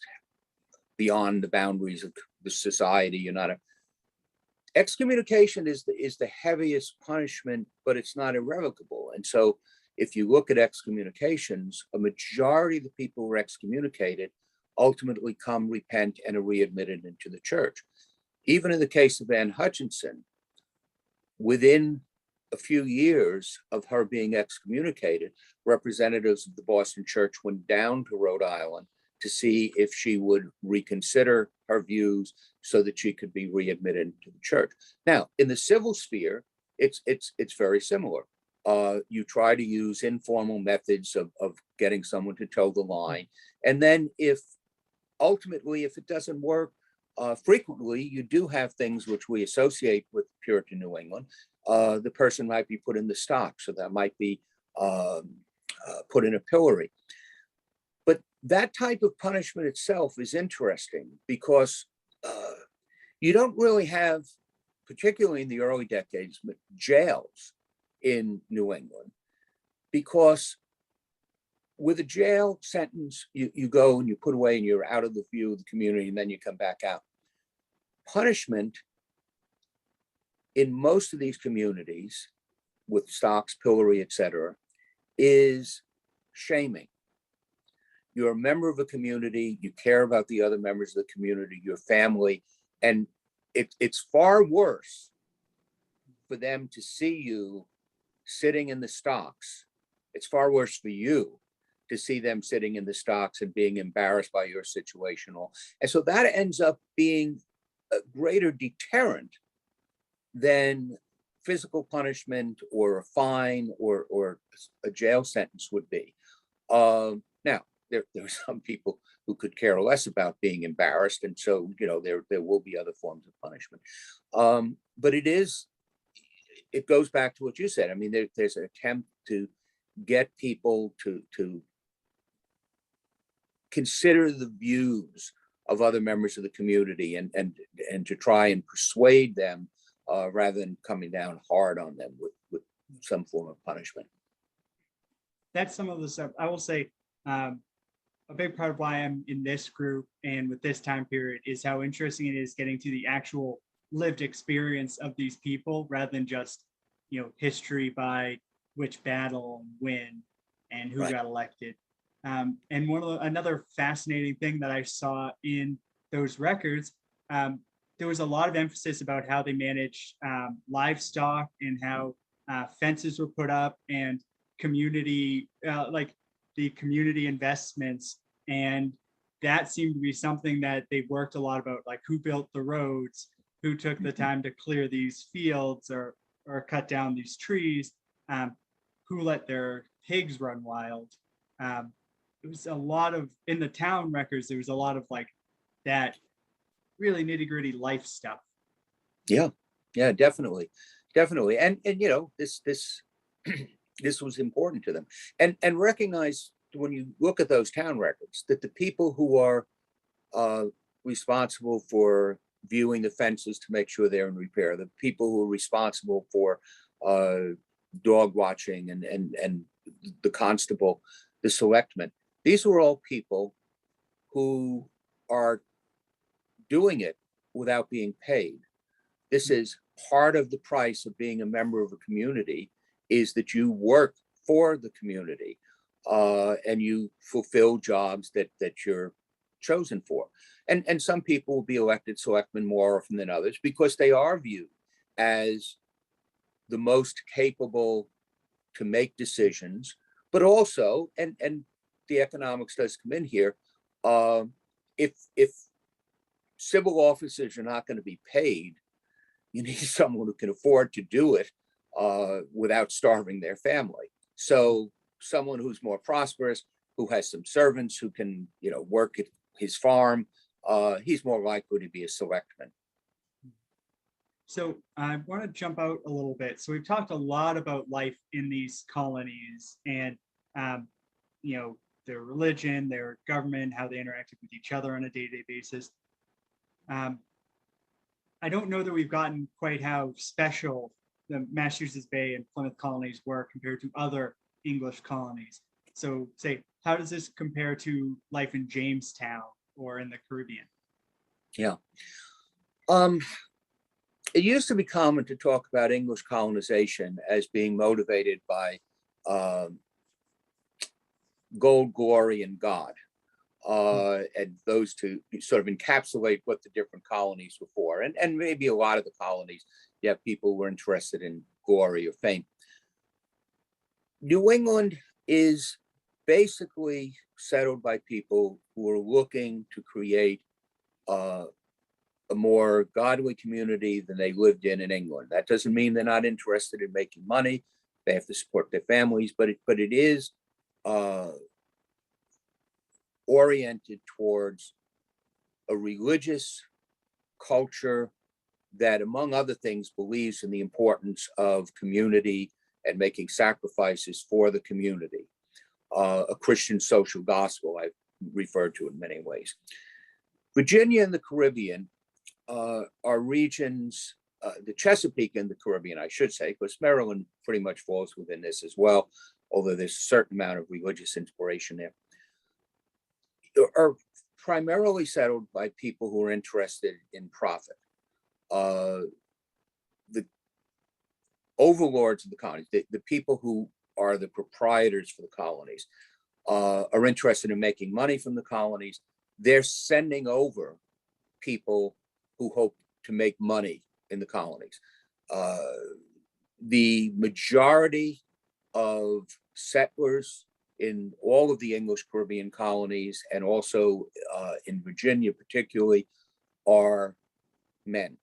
S2: beyond the boundaries of the society. Excommunication is the heaviest punishment, but it's not irrevocable. And so if you look at excommunications, a majority of the people who were excommunicated ultimately come, repent, and are readmitted into the church. Even in the case of Anne Hutchinson, within a few years of her being excommunicated, representatives of the Boston Church went down to Rhode Island to see if she would reconsider her views so that she could be readmitted into the church. Now, in the civil sphere, it's very similar. You try to use informal methods of getting someone to toe the line. And then if ultimately, if it doesn't work, frequently you do have things which we associate with Puritan New England. The person might be put in the stocks, so that might be put in a pillory. But that type of punishment itself is interesting because you don't really have, particularly in the early decades, jails in New England, because with a jail sentence, you go and you put away and you're out of the view of the community, and then you come back out. Punishment in most of these communities with stocks, pillory, etc., is shaming. You're a member of a community, you care about the other members of the community, your family, and it's far worse for them to see you sitting in the stocks. It's far worse for you to see them sitting in the stocks and being embarrassed by your situation. And so that ends up being a greater deterrent than physical punishment or a fine or a jail sentence would be. Now, there are some people who could care less about being embarrassed, and so there will be other forms of punishment. But it goes back to what you said. I mean, there's an attempt to get people to consider the views of other members of the community and to try and persuade them rather than coming down hard on them with some form of punishment.
S1: That's some of the stuff I will say. A big part of why I'm in this group and with this time period is how interesting it is getting to the actual lived experience of these people rather than just history by which battle, when, and who got elected. And another fascinating thing that I saw in those records, there was a lot of emphasis about how they managed livestock and how fences were put up and community, like the community investments. And that seemed to be something that they worked a lot about, like who built the roads, who took the time to clear these fields or cut down these trees, who let their pigs run wild. It was a lot of, in the town records, there was a lot of like that really nitty-gritty life stuff. Yeah,
S2: definitely. And this this was important to them. And recognize, when you look at those town records, that the people who are responsible for viewing the fences to make sure they're in repair, the people who are responsible for dog watching and the constable, the selectmen, these were all people who are doing it without being paid. This is part of the price of being a member of a community, is that you work for the community and you fulfill jobs that you're chosen for. And some people will be elected selectmen more often than others because they are viewed as the most capable to make decisions, but also, and the economics does come in here, if civil officers are not going to be paid, you need someone who can afford to do it without starving their family. So someone who's more prosperous, who has some servants, who can work at his farm, he's more likely to be a selectman.
S1: So I want to jump out a little bit. So we've talked a lot about life in these colonies and their religion, their government, how they interacted with each other on a day-to-day basis. I don't know that we've gotten quite how special the Massachusetts Bay and Plymouth colonies were compared to other English colonies. So how does this compare to life in Jamestown or in the Caribbean?
S2: Yeah. It used to be common to talk about English colonization as being motivated by gold, glory, and God. And those two sort of encapsulate what the different colonies were for. And maybe a lot of the colonies, you have people who were interested in glory or fame. New England is basically settled by people who are looking to create a more godly community than they lived in England. That doesn't mean they're not interested in making money. They have to support their families, but it is oriented towards a religious culture that, among other things, believes in the importance of community and making sacrifices for the community. A Christian social gospel, I've referred to in many ways. Virginia and the Caribbean are regions, the Chesapeake and the Caribbean, I should say, because Maryland pretty much falls within this as well, although there's a certain amount of religious inspiration there, are primarily settled by people who are interested in profit. The overlords of the colonies, the people who are the proprietors for the colonies, are interested in making money from the colonies. They're sending over people who hope to make money in the colonies. The majority of settlers in all of the English Caribbean colonies, and also in Virginia particularly, are men.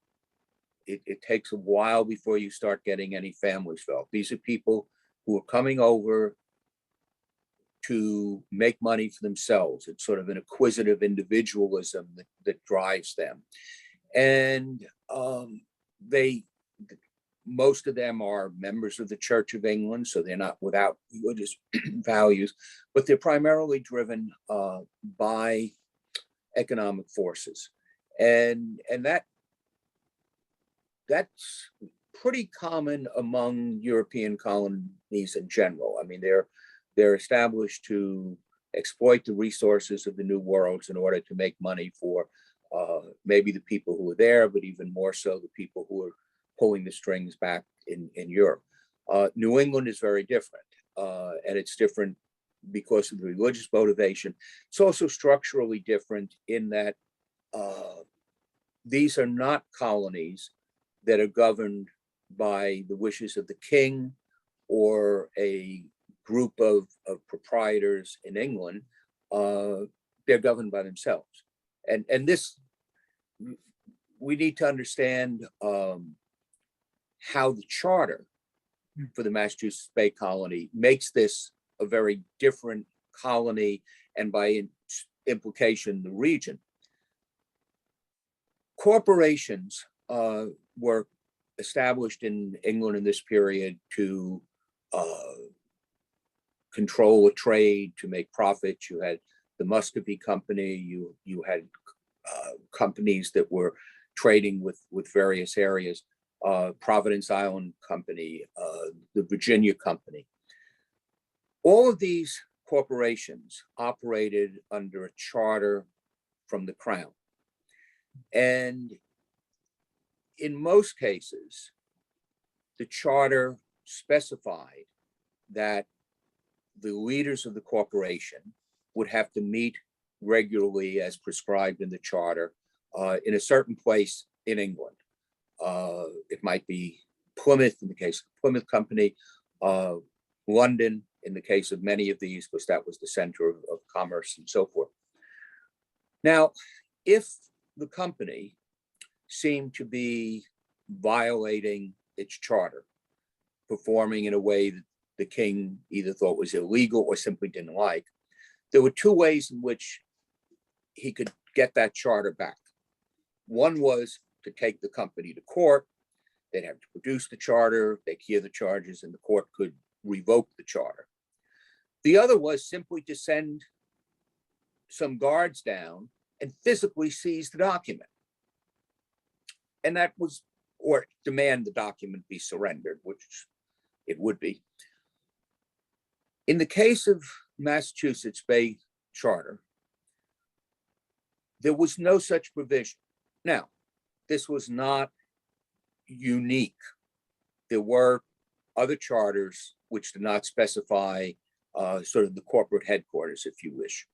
S2: It takes a while before you start getting any families felt. These are people who are coming over to make money for themselves. It's sort of an acquisitive individualism that drives them. And most of them are members of the Church of England, so they're not without religious values, but they're primarily driven by economic forces. And that's pretty common among European colonies in general. I mean, they're established to exploit the resources of the new worlds in order to make money for maybe the people who are there, but even more so the people who are pulling the strings back in Europe. New England is very different, and it's different because of the religious motivation. It's also structurally different in that these are not colonies that are governed by the wishes of the king or a group of proprietors in England. They're governed by themselves. And this, we need to understand how the charter for the Massachusetts Bay Colony makes this a very different colony, and by implication, the region. Corporations were established in England in this period to control a trade, to make profits. You had the Muscovy Company, you had companies that were trading with various areas, Providence Island Company, the Virginia Company. All of these corporations operated under a charter from the Crown. And in most cases, the charter specified that the leaders of the corporation would have to meet regularly as prescribed in the charter in a certain place in England. It might be Plymouth in the case of the Plymouth Company, London in the case of many of these, because that was the center of commerce and so forth. Now, if the company seemed to be violating its charter, performing in a way that the king either thought was illegal or simply didn't like, there were two ways in which he could get that charter back. One was to take the company to court. They'd have to produce the charter, they'd hear the charges, and the court could revoke the charter. The other was simply to send some guards down and physically seize the document. And that was, or demand the document be surrendered, which it would be. In the case of Massachusetts Bay Charter, there was no such provision. Now, this was not unique. There were other charters which did not specify sort of the corporate headquarters, if you wish.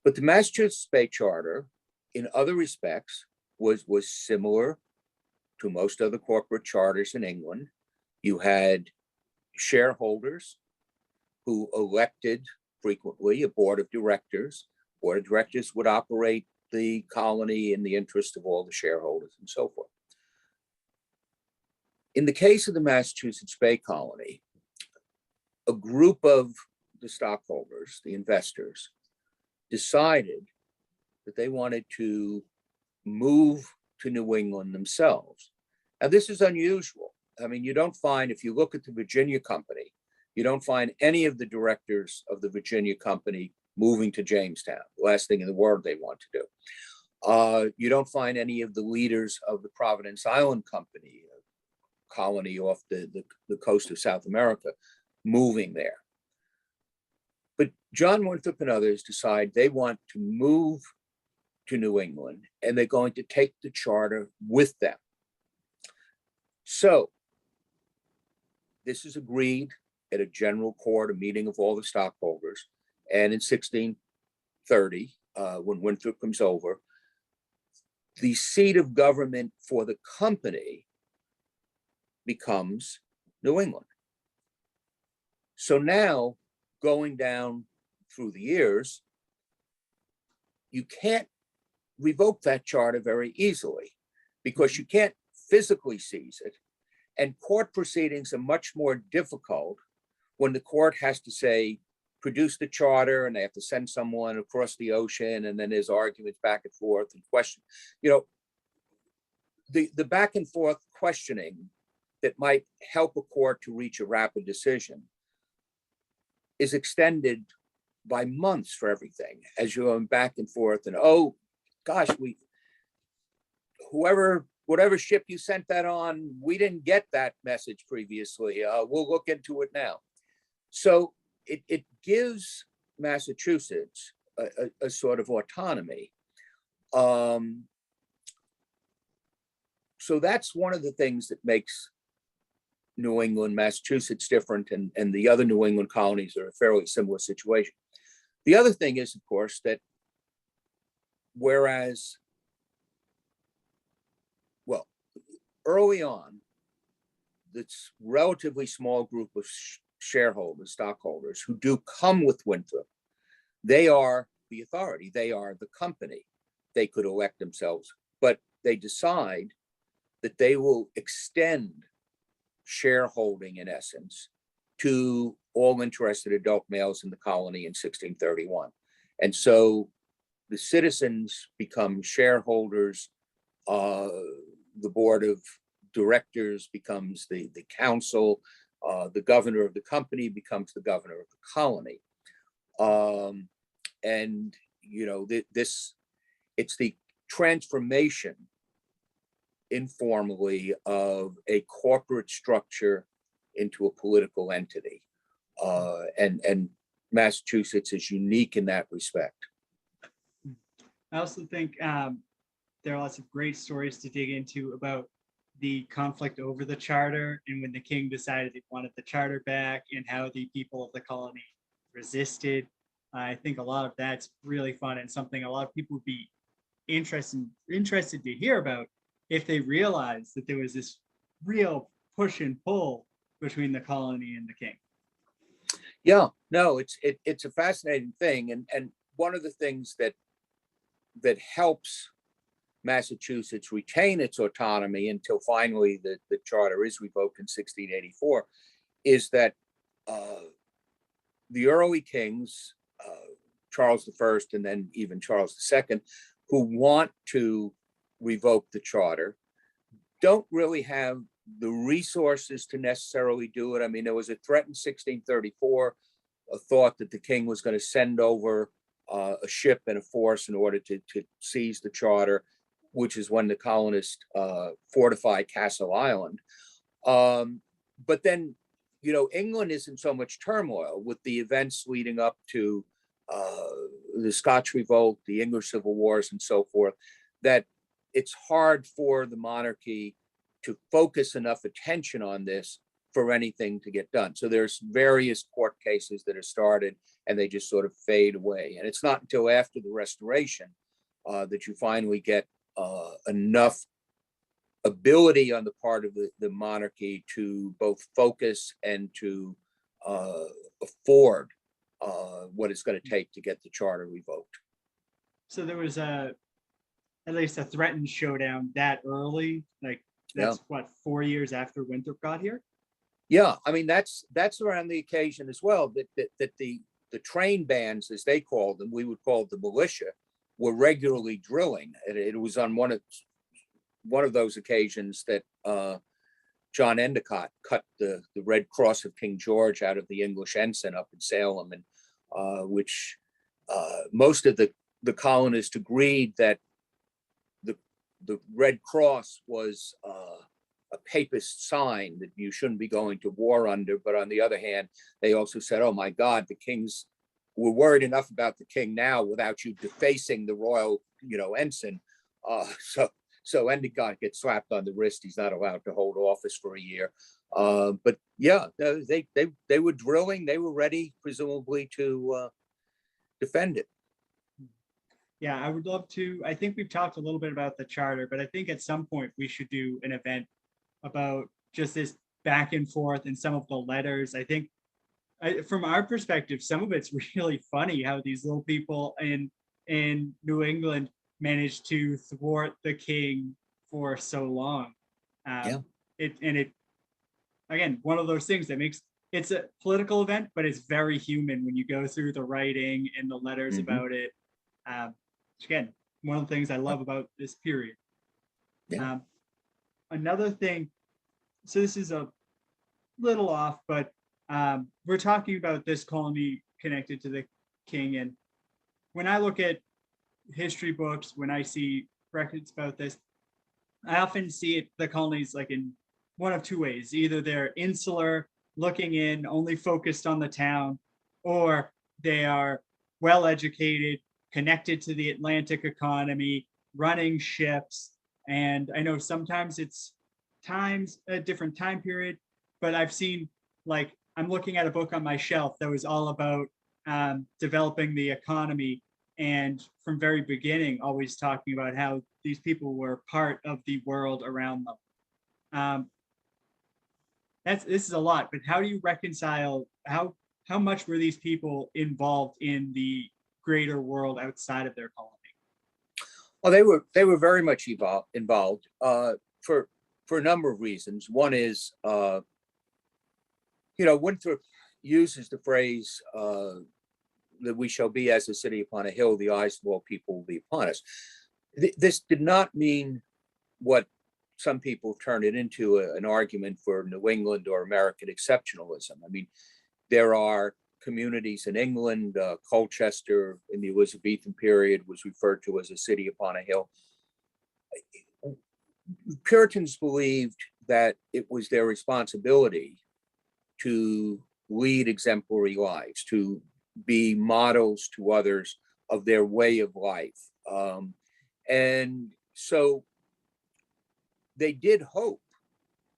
S2: But the Massachusetts Bay Charter, in other respects, was similar to most other corporate charters in England. You had shareholders who elected frequently a board of directors. Board of directors would operate the colony in the interest of all the shareholders and so forth. In the case of the Massachusetts Bay Colony, a group of the stockholders, the investors, decided that they wanted to move to New England themselves. Now, this is unusual. I mean, you don't find, if you look at the Virginia Company, you don't find any of the directors of the Virginia Company moving to Jamestown, the last thing in the world they want to do. You don't find any of the leaders of the Providence Island Company, a colony off the coast of South America, moving there. But John Winthrop and others decide they want to move to New England, and they're going to take the charter with them. So this is agreed at a general court, a meeting of all the stockholders. And in 1630, when Winthrop comes over, the seat of government for the company becomes New England. So now, going down through the years, you can't revoke that charter very easily because you can't physically seize it. And court proceedings are much more difficult when the court has to say, produce the charter, and they have to send someone across the ocean, and then there's arguments back and forth and question. You know, the back and forth questioning that might help a court to reach a rapid decision is extended by months for everything as you're going back and forth. And oh gosh, whatever ship you sent that on, we didn't get that message previously. We'll look into it now. So it gives Massachusetts a sort of autonomy. So that's one of the things that makes New England, Massachusetts different, and the other New England colonies are a fairly similar situation. The other thing is, of course, that whereas, well, early on, this relatively small group of shareholders, stockholders, who do come with Winthrop, they are the authority, they are the company. They could elect themselves, but they decide that they will extend shareholding, in essence, to all interested adult males in the colony in 1631. And so the citizens become shareholders, the board of directors becomes the council, the governor of the company becomes the governor of the colony. And, you know, it's the transformation informally of a corporate structure into a political entity. And Massachusetts is unique in that respect.
S1: I also think there are lots of great stories to dig into about the conflict over the charter and when the king decided he wanted the charter back and how the people of the colony resisted. I think a lot of that's really fun and something a lot of people would be interested to hear about if they realized that there was this real push and pull between the colony and the king.
S2: Yeah, no, it's a fascinating thing, and one of the things that helps Massachusetts retain its autonomy until finally the charter is revoked in 1684 is that the early kings, Charles I and then even Charles II, who want to revoke the charter, don't really have the resources to necessarily do it. I mean, there was a threat in 1634, a thought that the king was going to send over a ship and a force in order to seize the charter, which is when the colonists fortified Castle Island. But then, you know, England is in so much turmoil with the events leading up to the Scotch Revolt, the English Civil Wars, and so forth, that it's hard for the monarchy to focus enough attention on this for anything to get done. So there's various court cases that are started and they just sort of fade away. And it's not until after the Restoration that you finally get enough ability on the part of the monarchy to both focus and to afford what it's going to take to get the charter revoked.
S1: So there was at least a threatened showdown that early, like that's what, 4 years after Winthrop got here?
S2: Yeah, I mean, that's around the occasion as well that the train bands, as they called them, we would call the militia, were regularly drilling. And it was on one of those occasions that John Endicott cut the Red Cross of King George out of the English ensign up in Salem, and which most of the colonists agreed that the Red Cross was a papist sign that you shouldn't be going to war under. But on the other hand, they also said, oh my God, we're worried enough about the king now without you defacing the royal, ensign. So Endicott gets slapped on the wrist. He's not allowed to hold office for a year. But yeah, they were drilling. They were ready, presumably, to defend it.
S1: Yeah, I would love to. I think we've talked a little bit about the charter, but I think at some point we should do an event about just this back and forth and some of the letters. I think from our perspective, some of it's really funny how these little people in New England managed to thwart the king for so long. It again, one of those things that makes it's a political event, but it's very human when you go through the writing and the letters about it. Again, one of the things I love about this period. Another thing, so this is a little off, but we're talking about this colony connected to the king. And when I look at history books, when I see records about this, I often see the colonies like in one of two ways. Either they're insular, looking in, only focused on the town, or they are well-educated, connected to the Atlantic economy, running ships. And I know sometimes it's a different time period, but I've seen, like, I'm looking at a book on my shelf that was all about developing the economy, and from very beginning, always talking about how these people were part of the world around them. This is a lot, but how do you reconcile, how much were these people involved in the greater world outside of their colony?
S2: Well, they were very much involved for a number of reasons. One is, Winthrop uses the phrase that we shall be as a city upon a hill, the eyes of all people will be upon us. This did not mean what some people turn it into, an argument for New England or American exceptionalism. I mean, there are communities in England. Colchester in the Elizabethan period was referred to as a city upon a hill. Puritans believed that it was their responsibility to lead exemplary lives, to be models to others of their way of life. And so they did hope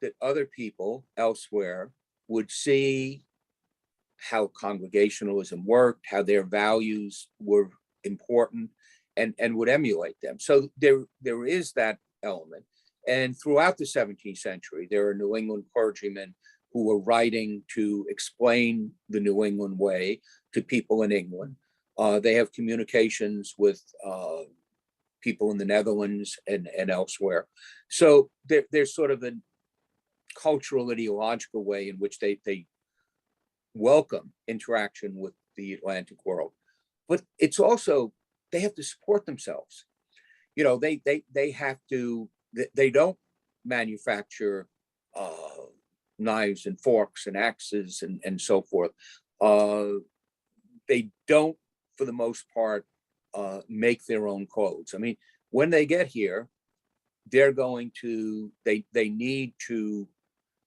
S2: that other people elsewhere would see how congregationalism worked, how their values were important, and would emulate them. So there is that element. And throughout the 17th century, there are New England clergymen who were writing to explain the New England way to people in England. They have communications with people in the Netherlands and elsewhere. So there's sort of a cultural, ideological way in which they welcome interaction with the Atlantic world. But it's also, they have to support themselves. They have to, they don't manufacture knives and forks and axes and so forth. They don't, for the most part, make their own clothes. I mean, when they get here, they're going to, they need to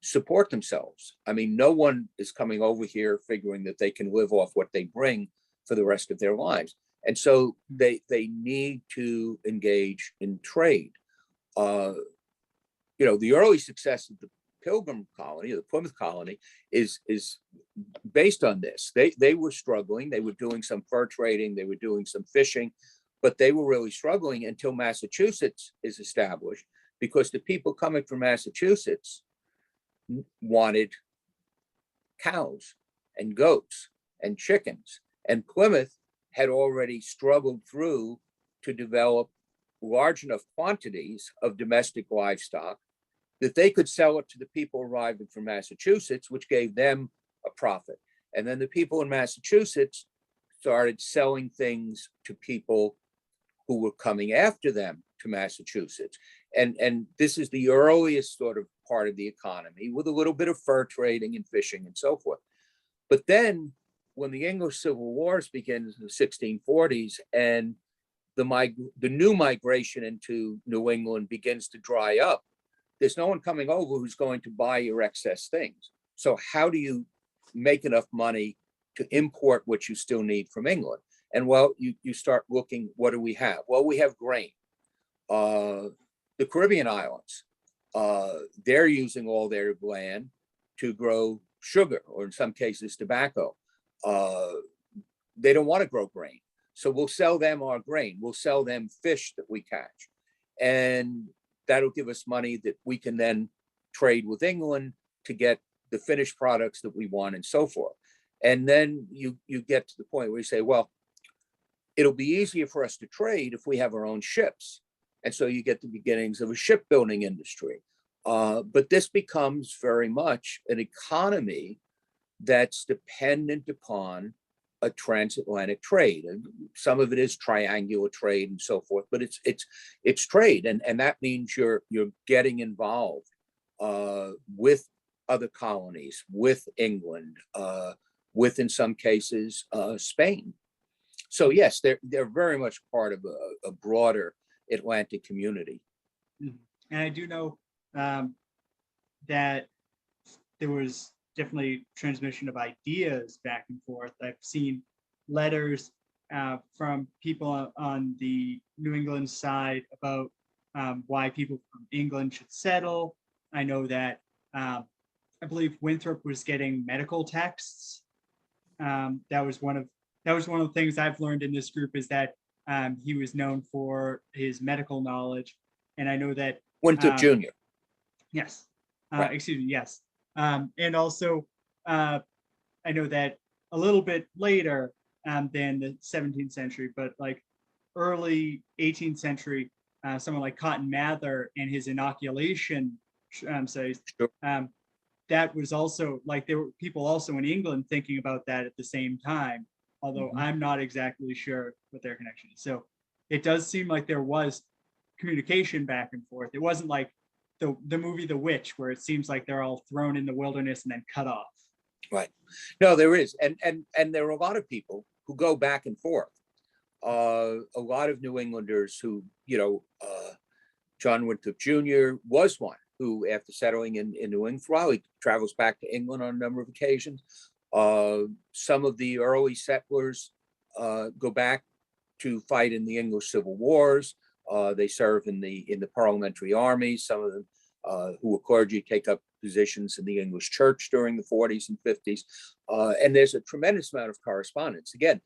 S2: support themselves. I mean, no one is coming over here figuring that they can live off what they bring for the rest of their lives. And so they need to engage in trade. The early success Pilgrim colony, or the Plymouth colony, is based on this. They were struggling. They were doing some fur trading. They were doing some fishing, but they were really struggling until Massachusetts is established, because the people coming from Massachusetts wanted cows and goats and chickens. And Plymouth had already struggled through to develop large enough quantities of domestic livestock that they could sell it to the people arriving from Massachusetts, which gave them a profit. And then the people in Massachusetts started selling things to people who were coming after them to Massachusetts. And this is the earliest sort of part of the economy, with a little bit of fur trading and fishing and so forth. But then when the English Civil Wars begins in the 1640s, and the new migration into New England begins to dry up, there's no one coming over who's going to buy your excess things. So how do you make enough money to import what you still need from England? And well, you start looking, what do we have? Well, we have grain. The Caribbean islands, they're using all their land to grow sugar, or in some cases tobacco. They don't want to grow grain. So we'll sell them our grain. We'll sell them fish that we catch. And that'll give us money that we can then trade with England to get the finished products that we want and so forth. And then you get to the point where you say, well, it'll be easier for us to trade if we have our own ships. And so you get the beginnings of a shipbuilding industry. But this becomes very much an economy that's dependent upon a transatlantic trade. And some of it is triangular trade and so forth, but it's trade. And that means you're getting involved with other colonies, with England, with, in some cases, Spain. So yes, they're very much part of a broader Atlantic community.
S1: And I do know that there was definitely transmission of ideas back and forth. I've seen letters from people on the New England side about why people from England should settle. I know that I believe Winthrop was getting medical texts. That was one of the things I've learned in this group, is that he was known for his medical knowledge. And I know that
S2: Winthrop Jr.
S1: Yes.
S2: Right.
S1: Excuse me. Yes. And also, I know that a little bit later than the 17th century, but like early 18th century, someone like Cotton Mather and his inoculation studies,
S2: Sure.
S1: that was also like, there were people also in England thinking about that at the same time, although I'm not exactly sure what their connection is. So it does seem like there was communication back and forth. It wasn't like the movie The Witch, where it seems like they're all thrown in the wilderness and then cut off.
S2: Right. No, there is. And there are a lot of people who go back and forth. A lot of New Englanders who, John Winthrop Jr. was one who, after settling in New England, he travels back to England on a number of occasions. Some of the early settlers go back to fight in the English Civil Wars. They serve in the parliamentary army. Some of them who were clergy take up positions in the English church during the 40s and 50s. And there's a tremendous amount of correspondence. Again,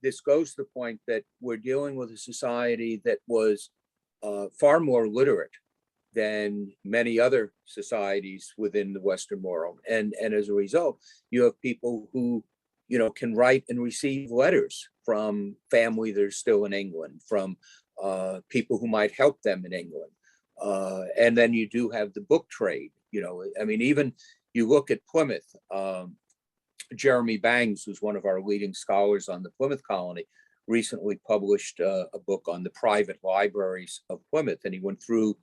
S2: this goes to the point that we're dealing with a society that was far more literate than many other societies within the Western world. And as a result, you have people who, can write and receive letters from family that are still in England, from people who might help them in England. And then you do have the book trade. Even you look at Plymouth, Jeremy Bangs, who's one of our leading scholars on the Plymouth colony, recently published a book on the private libraries of Plymouth. And he went through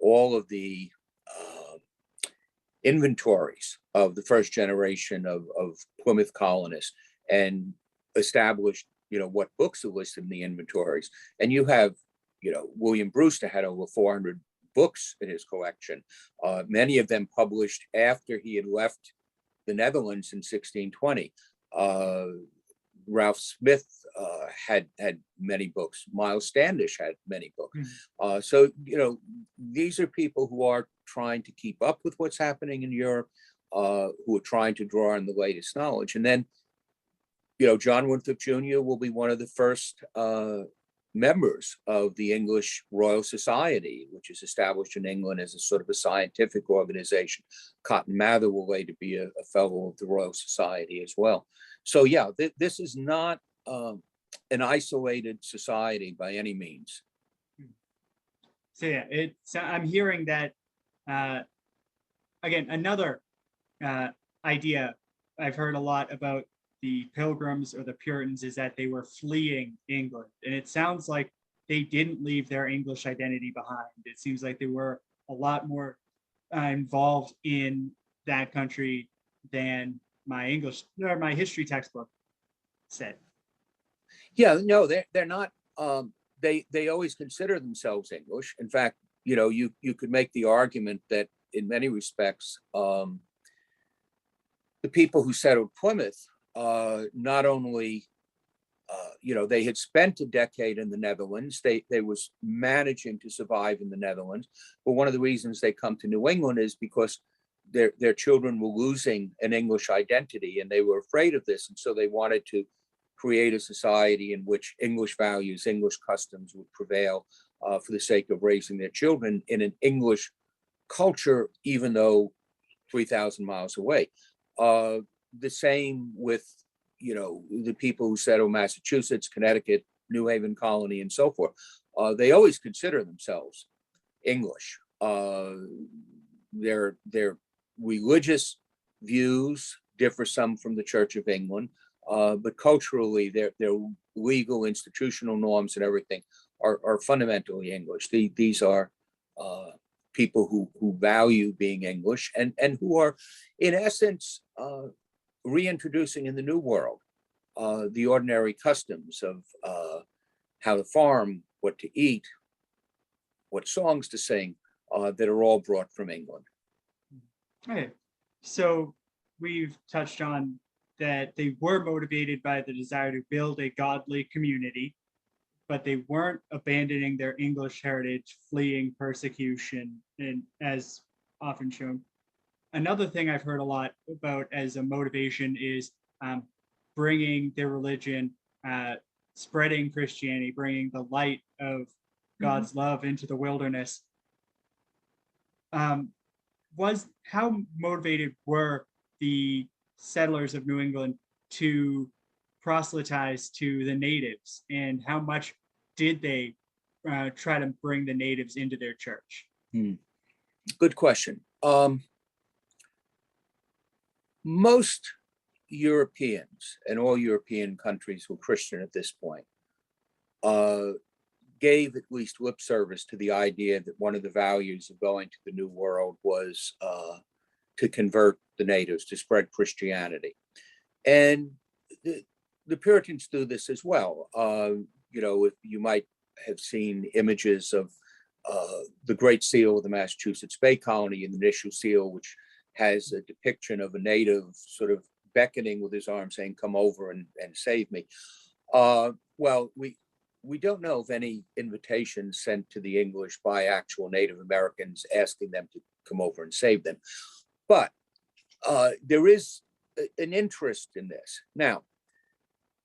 S2: all of the inventories of the first generation of Plymouth colonists and established, what books are listed in the inventories. And you have, William Brewster had over 400 books in his collection, many of them published after he had left the Netherlands in 1620. Ralph Smith had many books. Miles Standish had many books.
S1: Mhm.
S2: So, these are people who are trying to keep up with what's happening in Europe, who are trying to draw on the latest knowledge. And then, John Winthrop Jr. will be one of the first members of the English Royal Society, which is established in England as a sort of a scientific organization. Cotton Mather will later be a fellow of the Royal Society as well. So yeah, this is not an isolated society by any means.
S1: So yeah, I'm hearing that again, another idea I've heard a lot about the Pilgrims or the Puritans is that they were fleeing England. And it sounds like they didn't leave their English identity behind. It seems like they were a lot more involved in that country than my English or my history textbook said.
S2: Yeah, no, they're not. They always consider themselves English. In fact, you could make the argument that in many respects, the people who settled Plymouth, not only they had spent a decade in the Netherlands, they was managing to survive in the Netherlands, but one of the reasons they come to New England is because their children were losing an English identity, and they were afraid of this, and so they wanted to create a society in which English values, English customs would prevail for the sake of raising their children in an English culture, even though 3,000 miles away. The same with, the people who settled Massachusetts, Connecticut, New Haven Colony, and so forth. They always consider themselves English. Their religious views differ some from the Church of England, but culturally, their legal institutional norms and everything are fundamentally English. These are people who value being English and who are, in essence, reintroducing in the New World the ordinary customs of how to farm, what to eat, what songs to sing, that are all brought from England.
S1: Okay, so we've touched on that they were motivated by the desire to build a godly community, but they weren't abandoning their English heritage, fleeing persecution, and as often shown. Another thing I've heard a lot about as a motivation is bringing their religion, spreading Christianity, bringing the light of God's love into the wilderness. How motivated were the settlers of New England to proselytize to the natives, and how much did they try to bring the natives into their church?
S2: Good question. Most Europeans, and all European countries were Christian at this point, gave at least lip service to the idea that one of the values of going to the New World was to convert the natives, to spread Christianity. And the Puritans do this as well. If you might have seen images of the Great Seal of the Massachusetts Bay Colony, and the initial seal, which has a depiction of a native sort of beckoning with his arm saying, "Come over and save me." Well, we don't know of any invitations sent to the English by actual Native Americans asking them to come over and save them. But there is an interest in this. Now,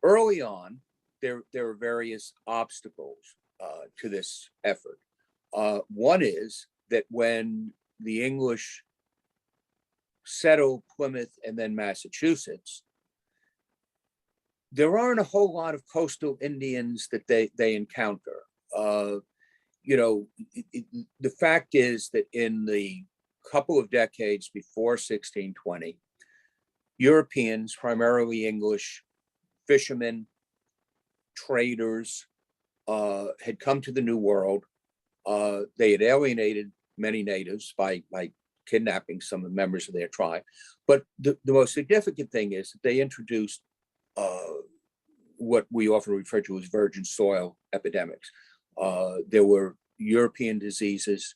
S2: early on, there are various obstacles to this effort. One is that when the English settled Plymouth and then Massachusetts, there aren't a whole lot of coastal Indians that they encounter. The fact is that in the couple of decades before 1620, Europeans, primarily English fishermen, traders, had come to the New World. They had alienated many natives by kidnapping some members of their tribe. But the most significant thing is that they introduced what we often refer to as virgin soil epidemics. There were European diseases,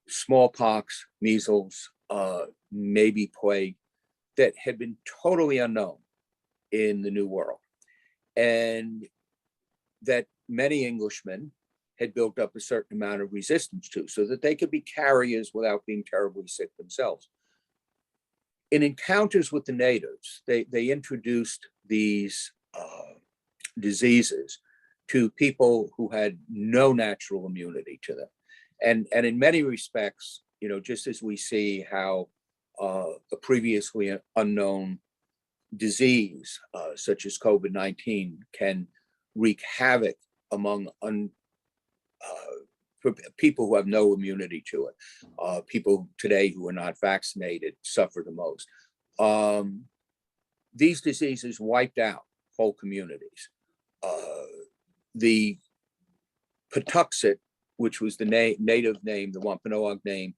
S2: smallpox, measles, maybe plague, that had been totally unknown in the New World. and that many Englishmen had built up a certain amount of resistance to, so that they could be carriers without being terribly sick themselves. In encounters with the natives, they introduced these diseases to people who had no natural immunity to them. And in many respects, you know, just as we see how a previously unknown disease, such as COVID-19, can wreak havoc among people who have no immunity to it. People today who are not vaccinated suffer the most. These diseases wiped out whole communities. The Patuxet, which was the native name, the Wampanoag name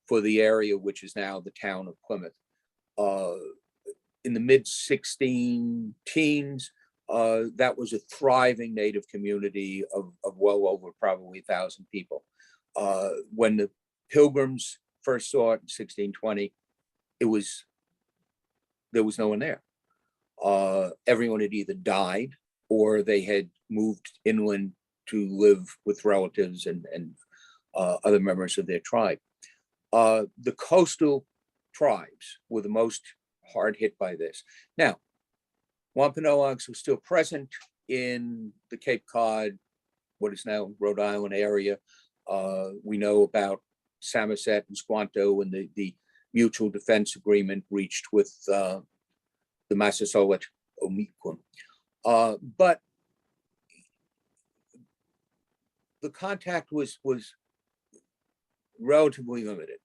S2: for the area which is now the town of Plymouth, in the mid-16 teens, that was a thriving native community of well over probably 1,000 people. When the Pilgrims first saw it in 1620, there was no one there. Everyone had either died or they had moved inland to live with relatives and other members of their tribe. The coastal tribes were the most hard hit by this. Now, Wampanoags were still present in the Cape Cod, what is now Rhode Island area. We know about Samoset and Squanto and the mutual defense agreement reached with the Massasoit Omiquim. But the contact was relatively limited.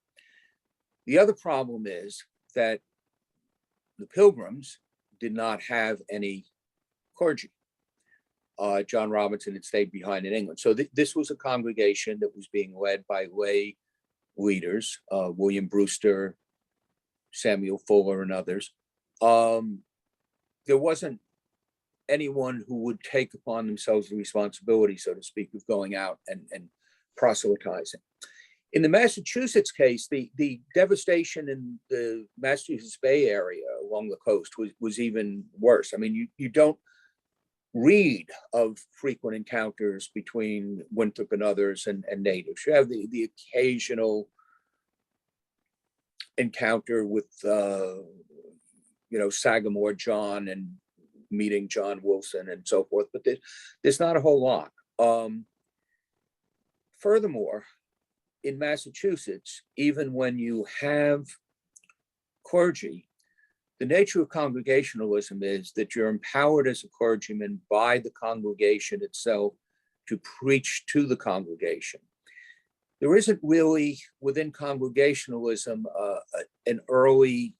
S2: The other problem is that the Pilgrims did not have any clergy. John Robinson had stayed behind in England. So this was a congregation that was being led by lay leaders, William Brewster, Samuel Fuller, and others. There wasn't anyone who would take upon themselves the responsibility, so to speak, of going out and proselytizing. In the Massachusetts case, the devastation in the Massachusetts Bay Area along the coast was even worse. I mean, you don't read of frequent encounters between Winthrop and others and natives. You have the occasional encounter with, Sagamore John and meeting John Wilson and so forth, but there's not a whole lot. Furthermore, in Massachusetts, even when you have clergy, the nature of Congregationalism is that you're empowered as a clergyman by the congregation itself to preach to the congregation. There isn't really within Congregationalism an early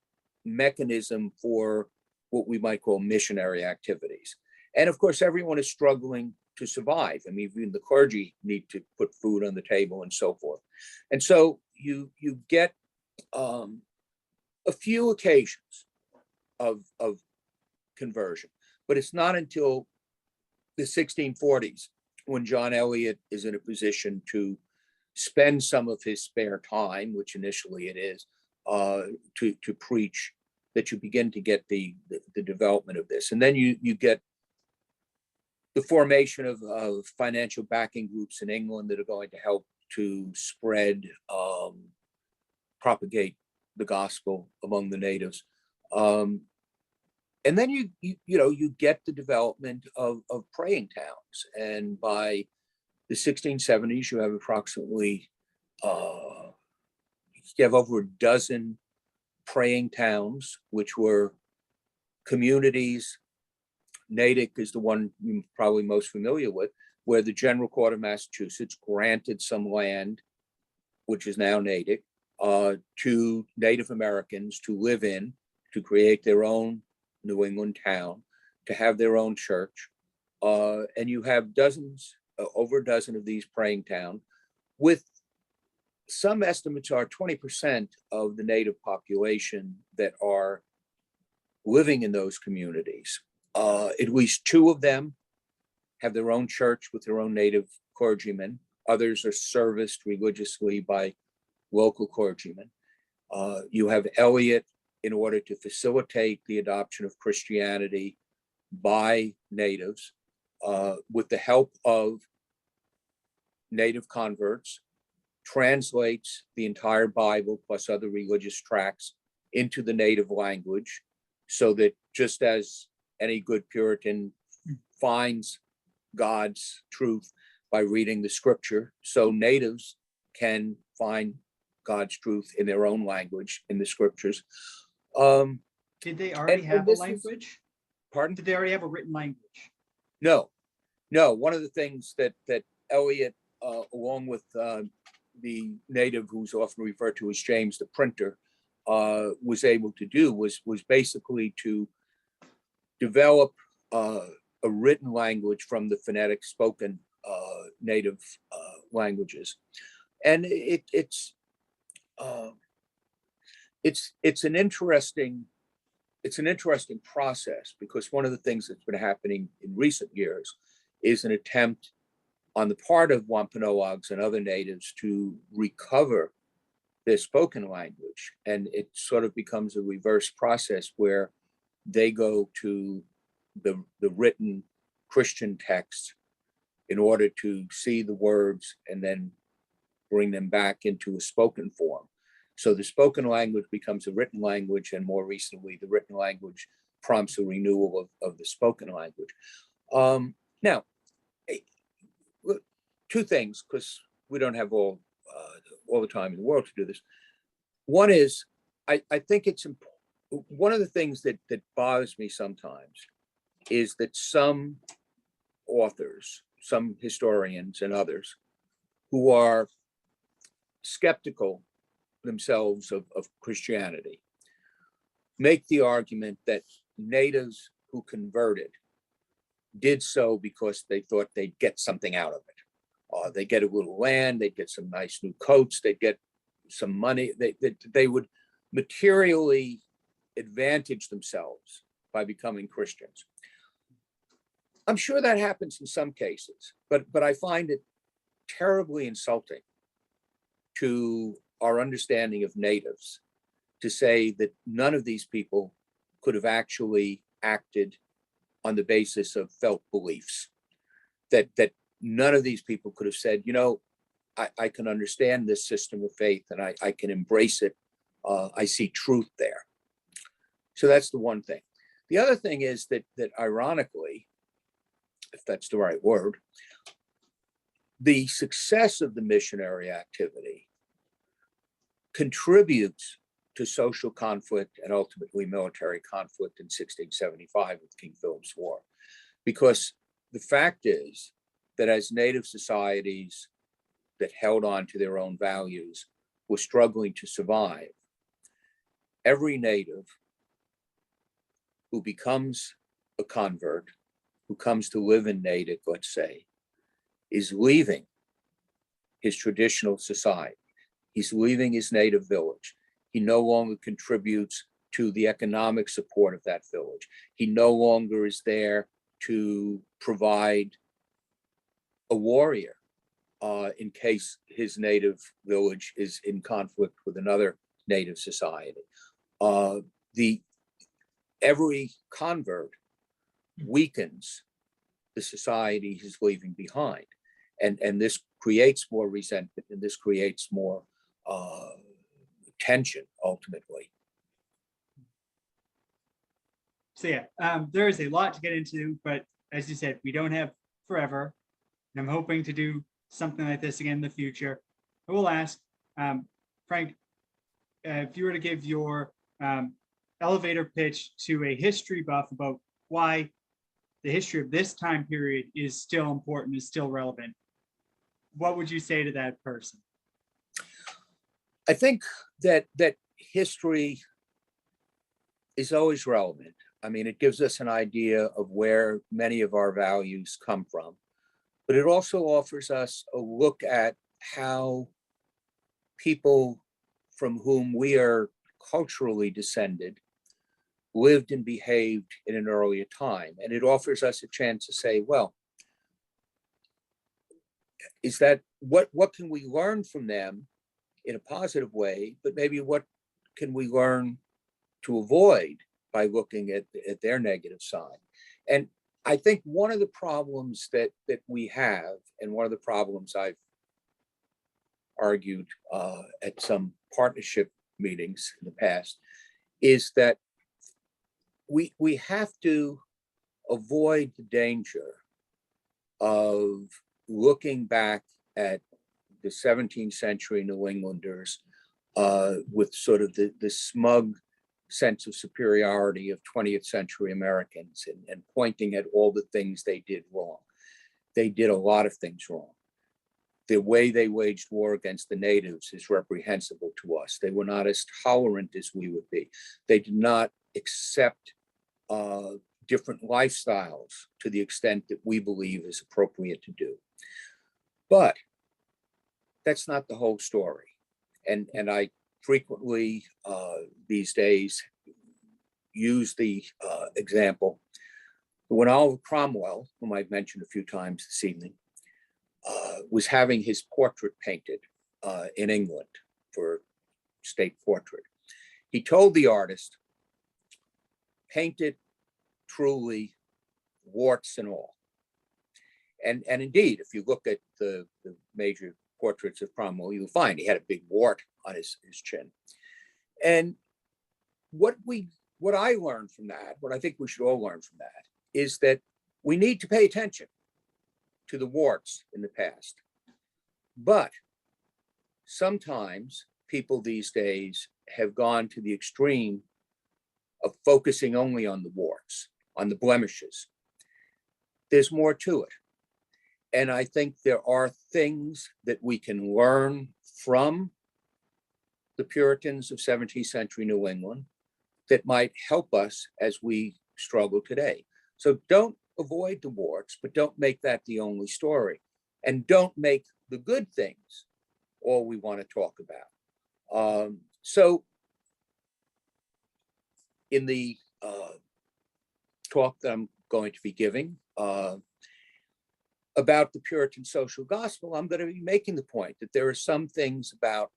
S2: mechanism for what we might call missionary activities. And of course, everyone is struggling to survive. I mean, even the clergy need to put food on the table and so forth. And so you get a few occasions of conversion, but it's not until the 1640s when John Eliot is in a position to spend some of his spare time, which initially it is, to preach, that you begin to get the development of this. And then you get the formation of financial backing groups in England that are going to help to spread, propagate the gospel among the natives. And then you get the development of praying towns. And by the 1670s, you have approximately, you have over a dozen praying towns, which were communities. Natick is the one you're probably most familiar with, where the General Court of Massachusetts granted some land, which is now Natick, to Native Americans to live in, to create their own New England town, to have their own church. And you have dozens, over a dozen of these praying towns, with some estimates are 20% of the native population that are living in those communities. At least two of them have their own church with their own native clergymen. Others are serviced religiously by local clergymen. You have Eliot, in order to facilitate the adoption of Christianity, by natives with the help of native converts, translates the entire Bible plus other religious tracts into the native language, so that just as any good Puritan finds God's truth by reading the scripture, so natives can find God's truth in their own language in the scriptures.
S1: Did they already have a language?
S2: Pardon?
S1: Did they already have a written language?
S2: No. One of the things that Eliot, along with the native who's often referred to as James the Printer, was able to do was basically to develop a written language from the phonetic spoken native languages, and it's an interesting process, because one of the things that's been happening in recent years is an attempt on the part of Wampanoags and other natives to recover their spoken language, and it sort of becomes a reverse process where they go to the written Christian texts in order to see the words and then bring them back into a spoken form. So the spoken language becomes a written language, and more recently, the written language prompts a renewal of the spoken language. Now, two things, because we don't have all the time in the world to do this. One is, I think it's one of the things that bothers me sometimes is that some authors, some historians and others who are skeptical themselves of Christianity make the argument that natives who converted did so because they thought they'd get something out of it. They get a little land, they'd get some nice new coats, they'd get some money, they would materially advantage themselves by becoming Christians. I'm sure that happens in some cases, but I find it terribly insulting to our understanding of natives to say that none of these people could have actually acted on the basis of felt beliefs, that none of these people could have said, you know, I can understand this system of faith and I can embrace it. I see truth there. So that's the one thing. The other thing is that ironically, if that's the right word, the success of the missionary activity contributes to social conflict and ultimately military conflict in 1675 with King Philip's War. Because the fact is that as native societies that held on to their own values were struggling to survive, every native who becomes a convert, who comes to live in Natick, let's say, is leaving his traditional society. He's leaving his native village. He no longer contributes to the economic support of that village. He no longer is there to provide a warrior in case his native village is in conflict with another native society. Every convert weakens the society he's leaving behind. And this creates more resentment, and this creates more tension ultimately.
S1: So yeah, there is a lot to get into, but as you said, we don't have forever. And I'm hoping to do something like this again in the future. I will ask, Frank, if you were to give your elevator pitch to a history buff about why the history of this time period is still important, is still relevant, what would you say to that person?
S2: I think that history is always relevant. I mean, it gives us an idea of where many of our values come from, but it also offers us a look at how people from whom we are culturally descended lived and behaved in an earlier time. And it offers us a chance to say, well, is that what can we learn from them in a positive way, but maybe what can we learn to avoid by looking at their negative side? And I think one of the problems that we have, and one of the problems I've argued at some partnership meetings in the past, is that we have to avoid the danger of looking back at the 17th century New Englanders with sort of the smug sense of superiority of 20th century Americans and pointing at all the things they did wrong. They did a lot of things wrong. The way they waged war against the natives is reprehensible to us. They were not as tolerant as we would be. They did not accept different lifestyles to the extent that we believe is appropriate to do. But that's not the whole story. And I frequently these days use the example when Oliver Cromwell, whom I've mentioned a few times this evening, was having his portrait painted in England for state portrait. He told the artist, paint it truly, warts and all. And indeed, if you look at the major portraits of Cromwell, you'll find he had a big wart on his chin. And what I learned from that, what I think we should all learn from that, is that we need to pay attention to the warts in the past. But sometimes people these days have gone to the extreme of focusing only on the warts, on the blemishes. There's more to it. And I think there are things that we can learn from the Puritans of 17th century New England that might help us as we struggle today. So don't avoid the warts, but don't make that the only story. And don't make the good things all we want to talk about. So in the talk that I'm going to be giving about the Puritan social gospel, I'm going to be making the point that there are some things about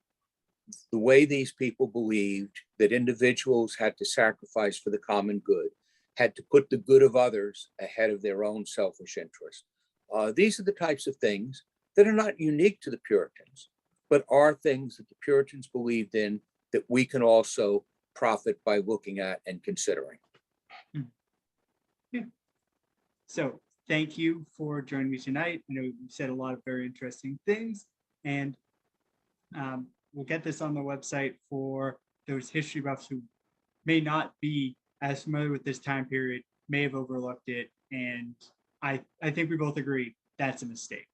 S2: the way these people believed that individuals had to sacrifice for the common good, had to put the good of others ahead of their own selfish interest. These are the types of things that are not unique to the Puritans, but are things that the Puritans believed in that we can also profit by looking at and considering.
S1: Yeah. So thank you for joining me tonight. I know you said a lot of very interesting things, and we'll get this on the website for those history buffs who may not be as familiar with this time period, may have overlooked it, and I think we both agree that's a mistake.